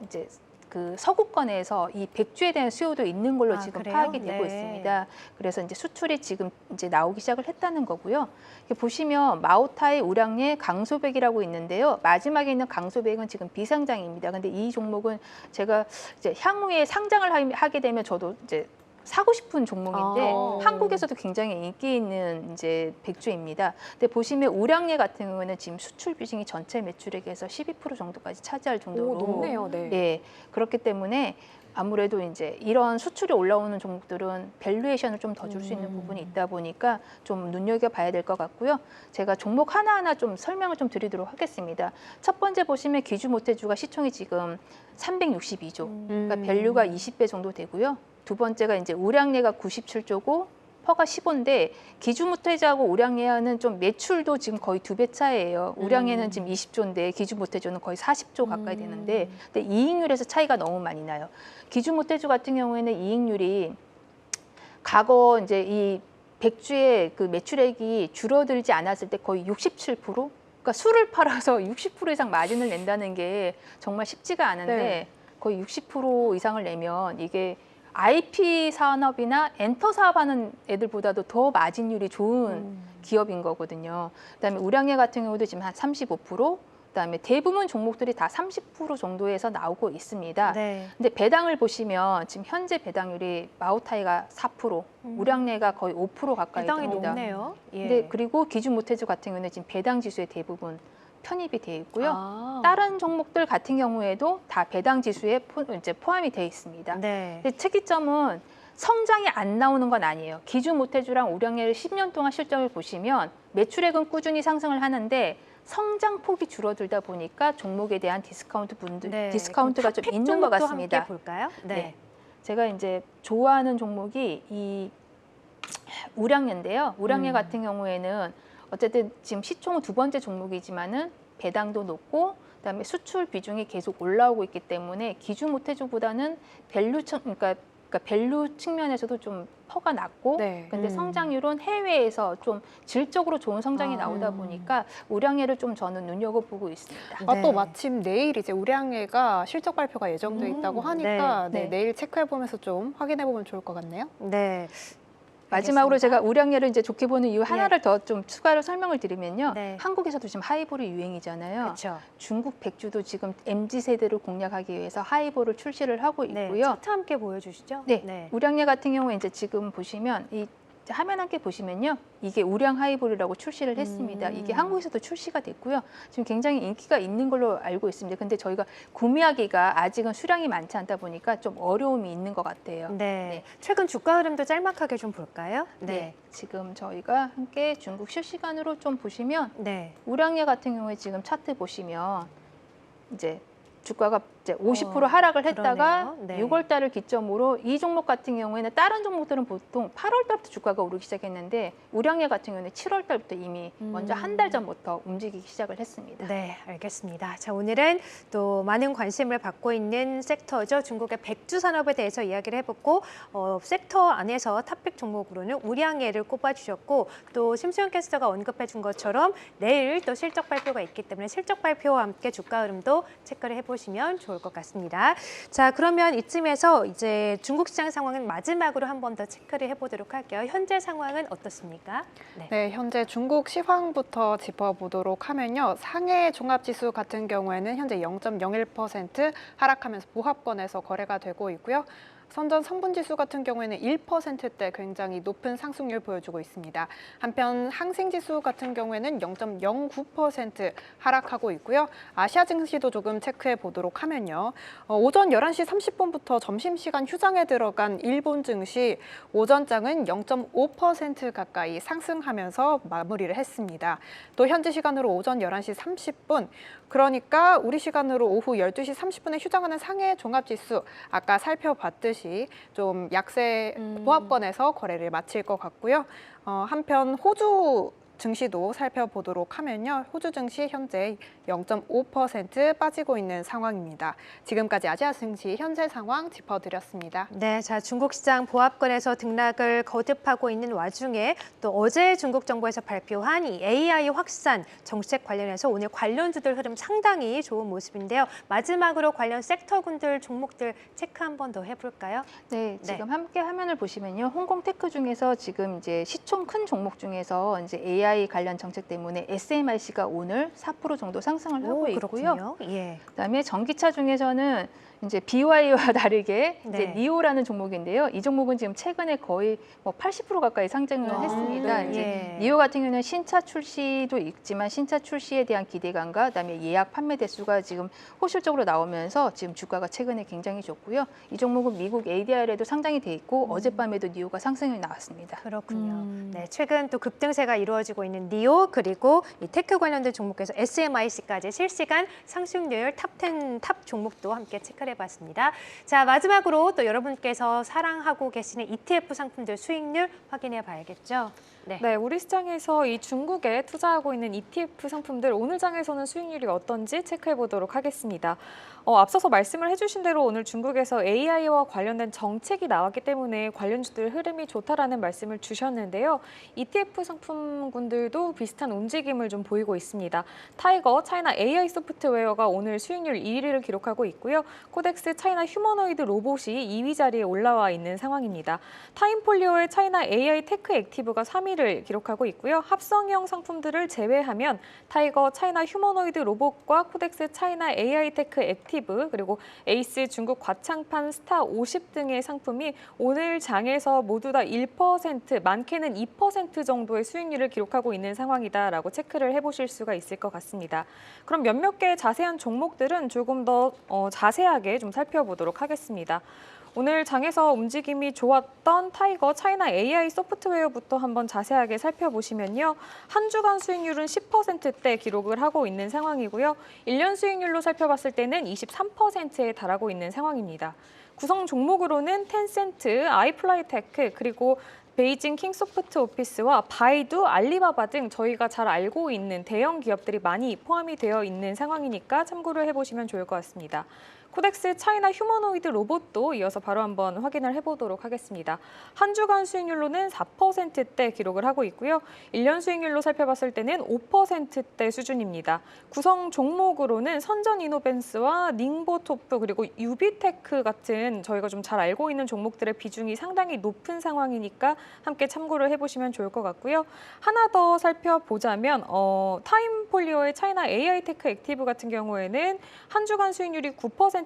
이제 그 서구권에서 이 백주에 대한 수요도 있는 걸로 지금 그래요? 파악이 되고 네. 있습니다. 그래서 이제 수출이 지금 이제 나오기 시작을 했다는 거고요. 이렇게 보시면 마오타이, 우량예, 강소백이라고 있는데요. 마지막에 있는 강소백은 지금 비상장입니다. 근데 이 종목은 제가 이제 향후에 상장을 하게 되면 저도 이제 사고 싶은 종목인데 한국에서도 굉장히 인기 있는 이제 백주입니다. 근데 보시면 우량예 같은 경우는 지금 수출 비중이 전체 매출액에서 12% 정도까지 차지할 정도로 높네요. 네. 예, 그렇기 때문에 아무래도 이제 이런 수출이 올라오는 종목들은 밸류에이션을 좀 더 줄 수 있는 부분이 있다 보니까 좀 눈여겨봐야 될 것 같고요. 제가 종목 하나하나 좀 설명을 좀 드리도록 하겠습니다. 첫 번째 보시면 기주모태주가 시총이 지금 362조, 그러니까 밸류가 20배 정도 되고요. 두 번째가 이제 우량예가 97조고 퍼가 15인데 기주모태주하고 우량예는 좀 매출도 지금 거의 2배 차이예요. 우량예는 지금 20조인데 기주모태주는 거의 40조 가까이 되는데 근데 이익률에서 차이가 너무 많이 나요. 기주모태주 같은 경우에는 이익률이 과거 이제 이 백주의 그 매출액이 줄어들지 않았을 때 거의 67%? 그러니까 술을 팔아서 60% 이상 마진을 낸다는 게 정말 쉽지가 않은데 네. 거의 60% 이상을 내면 이게 IP 산업이나 엔터 사업하는 애들보다도 더 마진율이 좋은 기업인 거거든요. 그다음에 우량예 같은 경우도 지금 한 35%, 그다음에 대부분 종목들이 다 30% 정도에서 나오고 있습니다. 네. 근데 배당을 보시면 지금 현재 배당률이 마오타이가 4%, 우량예가 거의 5% 가까이 배당이 됩니다. 높네요. 예. 근데 그리고 기준모태주 같은 경우는 지금 배당 지수에 대부분 편입이 되어 있고요. 아. 다른 종목들 같은 경우에도 다 배당 지수에 이제 포함이 되어 있습니다. 네. 근데 특이점은 성장이 안 나오는 건 아니에요. 기준모태주랑 우량예를 10년 동안 실적을 보시면 매출액은 꾸준히 상승을 하는데 성장폭이 줄어들다 보니까 종목에 대한 디스카운트가 좀 있는 것 같습니다. 함께 볼까요? 네. 네. 제가 이제 좋아하는 종목이 이 우량예인데요. 우량예 같은 경우에는 어쨌든 지금 시총은 두 번째 종목이지만은 배당도 높고 그다음에 수출 비중이 계속 올라오고 있기 때문에 기준모태주보다는 그러니까 밸류 측면에서도 좀 퍼가 낮고 네. 근데 성장률은 해외에서 좀 질적으로 좋은 성장이 나오다 보니까 우량예를 좀 저는 눈여겨보고 있습니다. 아, 또 네. 마침 내일 이제 우량예가 실적 발표가 예정돼 있다고 하니까 네. 네, 내일 체크해보면서 좀 확인해보면 좋을 것 같네요. 네. 마지막으로 알겠습니다. 제가 우량예를 이제 좋게 보는 이유 하나를 더 좀 추가로 설명을 드리면요. 네. 한국에서도 지금 하이볼이 유행이잖아요. 그렇죠. 중국 백주도 지금 MZ 세대를 공략하기 위해서 하이볼을 출시를 하고 네. 있고요. 차트 함께 보여주시죠. 네. 우량예 같은 경우에 이제 지금 보시면 이 화면 함께 보시면요. 이게 우량 하이볼이라고 출시를 했습니다. 이게 한국에서도 출시가 됐고요. 지금 굉장히 인기가 있는 걸로 알고 있습니다. 근데 저희가 구매하기가 아직은 수량이 많지 않다 보니까 좀 어려움이 있는 것 같아요. 네. 네. 최근 주가 흐름도 짤막하게 좀 볼까요? 네. 지금 저희가 함께 중국 실시간으로 좀 보시면 네. 우량예 같은 경우에 지금 차트 보시면 이제 주가가 이제 50% 하락을 했다가 그러네요. 네. 6월 달을 기점으로 이 종목 같은 경우에는 다른 종목들은 보통 8월 달부터 주가가 오르기 시작했는데 우량예 같은 경우는 7월 달부터 이미 먼저 한 달 전부터 움직이기 시작을 했습니다. 네, 알겠습니다. 자, 오늘은 또 많은 관심을 받고 있는 섹터죠. 중국의 백주 산업에 대해서 이야기를 해봤고, 섹터 안에서 탑픽 종목으로는 우량예를 꼽아주셨고, 또 심수영 캐스터가 언급해준 것처럼 내일 또 실적 발표가 있기 때문에 실적 발표와 함께 주가 흐름도 체크를 해보시면 좋을 것 같습니다. 자, 그러면 이쯤에서 이제 중국 시장 상황은 마지막으로 한 번 더 체크를 해보도록 할게요. 현재 상황은 어떻습니까? 네, 현재 중국 시황부터 짚어보도록 하면요. 상해 종합지수 같은 경우에는 현재 0.01% 하락하면서 보합권에서 거래가 되고 있고요. 선전 성분지수 같은 경우에는 1%대 굉장히 높은 상승률 보여주고 있습니다. 한편 항생지수 같은 경우에는 0.09% 하락하고 있고요. 아시아 증시도 조금 체크해 보도록 하면요. 오전 11시 30분부터 점심시간 휴장에 들어간 일본 증시 오전장은 0.5% 가까이 상승하면서 마무리를 했습니다. 또 현지 시간으로 오전 11시 30분, 그러니까 우리 시간으로 오후 12시 30분에 휴장하는 상해 종합지수 아까 살펴봤듯이 좀 약세 보합권에서 거래를 마칠 것 같고요. 한편 호주 증시도 살펴보도록 하면요. 호주 증시 현재 0.5% 빠지고 있는 상황입니다. 지금까지 아시아 증시 현재 상황 짚어드렸습니다. 네, 자, 중국 시장 보합권에서 등락을 거듭하고 있는 와중에 또 어제 중국 정부에서 발표한 이 AI 확산 정책 관련해서 오늘 관련주들 흐름 상당히 좋은 모습인데요. 마지막으로 관련 섹터군들, 종목들 체크 한 번 더 해볼까요? 네, 지금 함께 화면을 보시면요. 홍콩 테크 중에서 지금 이제 시총 큰 종목 중에서 이제 AI 관련 정책 때문에 SMIC가 오늘 4% 정도 상승을 하고 있고요. 그렇군요. 예. 그다음에 전기차 중에서는 이제 BY와 다르게 이제 네. 니오라는 종목인데요. 이 종목은 지금 최근에 거의 뭐 80% 가까이 상승을 했습니다. 네. 이제 예. 니오 같은 경우는 신차 출시도 있지만 신차 출시에 대한 기대감과 그다음에 예약 판매 대수가 지금 호실적으로 나오면서 지금 주가가 최근에 굉장히 좋고요. 이 종목은 미국 ADR에도 상당히 돼 있고 어젯밤에도 니오가 상승이 나왔습니다. 그렇군요. 네, 최근 또 급등세가 이루어지고 있는 니오 그리고 이 테크 관련된 종목에서 SMIC까지 실시간 상승률 탑10 탑 종목도 함께 체크를 해봤습니다. 자, 마지막으로 또 여러분께서 사랑하고 계시는 ETF 상품들 수익률 확인해 봐야겠죠. 네, 우리 시장에서 이 중국에 투자하고 있는 ETF 상품들 오늘 장에서는 수익률이 어떤지 체크해 보도록 하겠습니다. 앞서서 말씀을 해주신 대로 오늘 중국에서 AI와 관련된 정책이 나왔기 때문에 관련주들 흐름이 좋다라는 말씀을 주셨는데요. ETF 상품군들도 비슷한 움직임을 좀 보이고 있습니다. 타이거 차이나 AI 소프트웨어가 오늘 수익률 1위를 기록하고 있고요. 코덱스 차이나 휴머노이드 로봇이 2위 자리에 올라와 있는 상황입니다. 타임폴리오의 차이나 AI 테크 액티브가 3위를 기록하고 있고요. 합성형 상품들을 제외하면 타이거 차이나 휴머노이드 로봇과 코덱스 차이나 AI 테크 액티브 그리고 에이스 중국 과창판 스타 50 등의 상품이 오늘 장에서 모두 다 1%, 많게는 2% 정도의 수익률을 기록하고 있는 상황이다라고 체크를 해보실 수가 있을 것 같습니다. 그럼 몇몇 개의 자세한 종목들은 조금 더 자세하게 좀 살펴보도록 하겠습니다. 오늘 장에서 움직임이 좋았던 타이거 차이나 AI 소프트웨어부터 한번 자세하게 살펴보시면요. 한 주간 수익률은 10%대 기록을 하고 있는 상황이고요. 1년 수익률로 살펴봤을 때는 23%에 달하고 있는 상황입니다. 구성 종목으로는 텐센트, 아이플라이테크, 그리고 베이징 킹소프트 오피스와 바이두, 알리바바 등 저희가 잘 알고 있는 대형 기업들이 많이 포함이 되어 있는 상황이니까 참고를 해보시면 좋을 것 같습니다. 코덱스 차이나 휴머노이드 로봇도 이어서 바로 한번 확인을 해보도록 하겠습니다. 한 주간 수익률로는 4%대 기록을 하고 있고요. 1년 수익률로 살펴봤을 때는 5%대 수준입니다. 구성 종목으로는 선전 이노벤스와 닝보토프 그리고 유비테크 같은 저희가 좀 잘 알고 있는 종목들의 비중이 상당히 높은 상황이니까 함께 참고를 해보시면 좋을 것 같고요. 하나 더 살펴보자면 타임폴리오의 차이나 AI 테크 액티브 같은 경우에는 한 주간 수익률이 9%대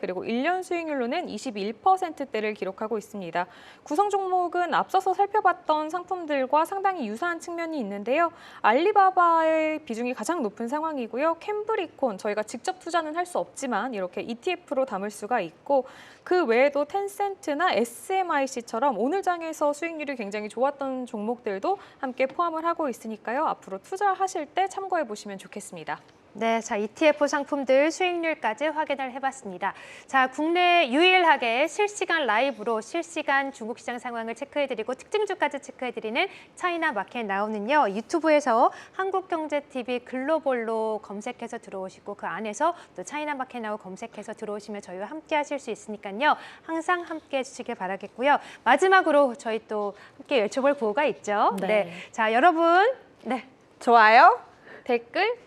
그리고 1년 수익률로는 21%대를 기록하고 있습니다. 구성 종목은 앞서서 살펴봤던 상품들과 상당히 유사한 측면이 있는데요. 알리바바의 비중이 가장 높은 상황이고요. 캠브리콘 저희가 직접 투자는 할 수 없지만 이렇게 ETF로 담을 수가 있고 그 외에도 텐센트나 SMIC처럼 오늘 장에서 수익률 수익률이 굉장히 좋았던 종목들도 함께 포함을 하고 있으니까요. 앞으로 투자하실 때 참고해 보시면 좋겠습니다. 네, 자, ETF 상품들 수익률까지 확인을 해봤습니다. 자, 국내 유일하게 실시간 라이브로 실시간 중국 시장 상황을 체크해드리고 특징주까지 체크해드리는 차이나 마켓 나우는요, 유튜브에서 한국경제TV 글로벌로 검색해서 들어오시고 그 안에서 또 차이나 마켓 나우 검색해서 들어오시면 저희와 함께 하실 수 있으니까요. 항상 함께 해주시길 바라겠고요. 마지막으로 저희 또 함께 외쳐볼 구호가 있죠. 네. 자, 여러분, 네, 좋아요. 댓글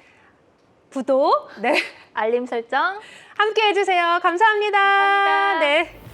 구독, 네, 알림 설정. 함께 해주세요. 감사합니다. 감사합니다. 네.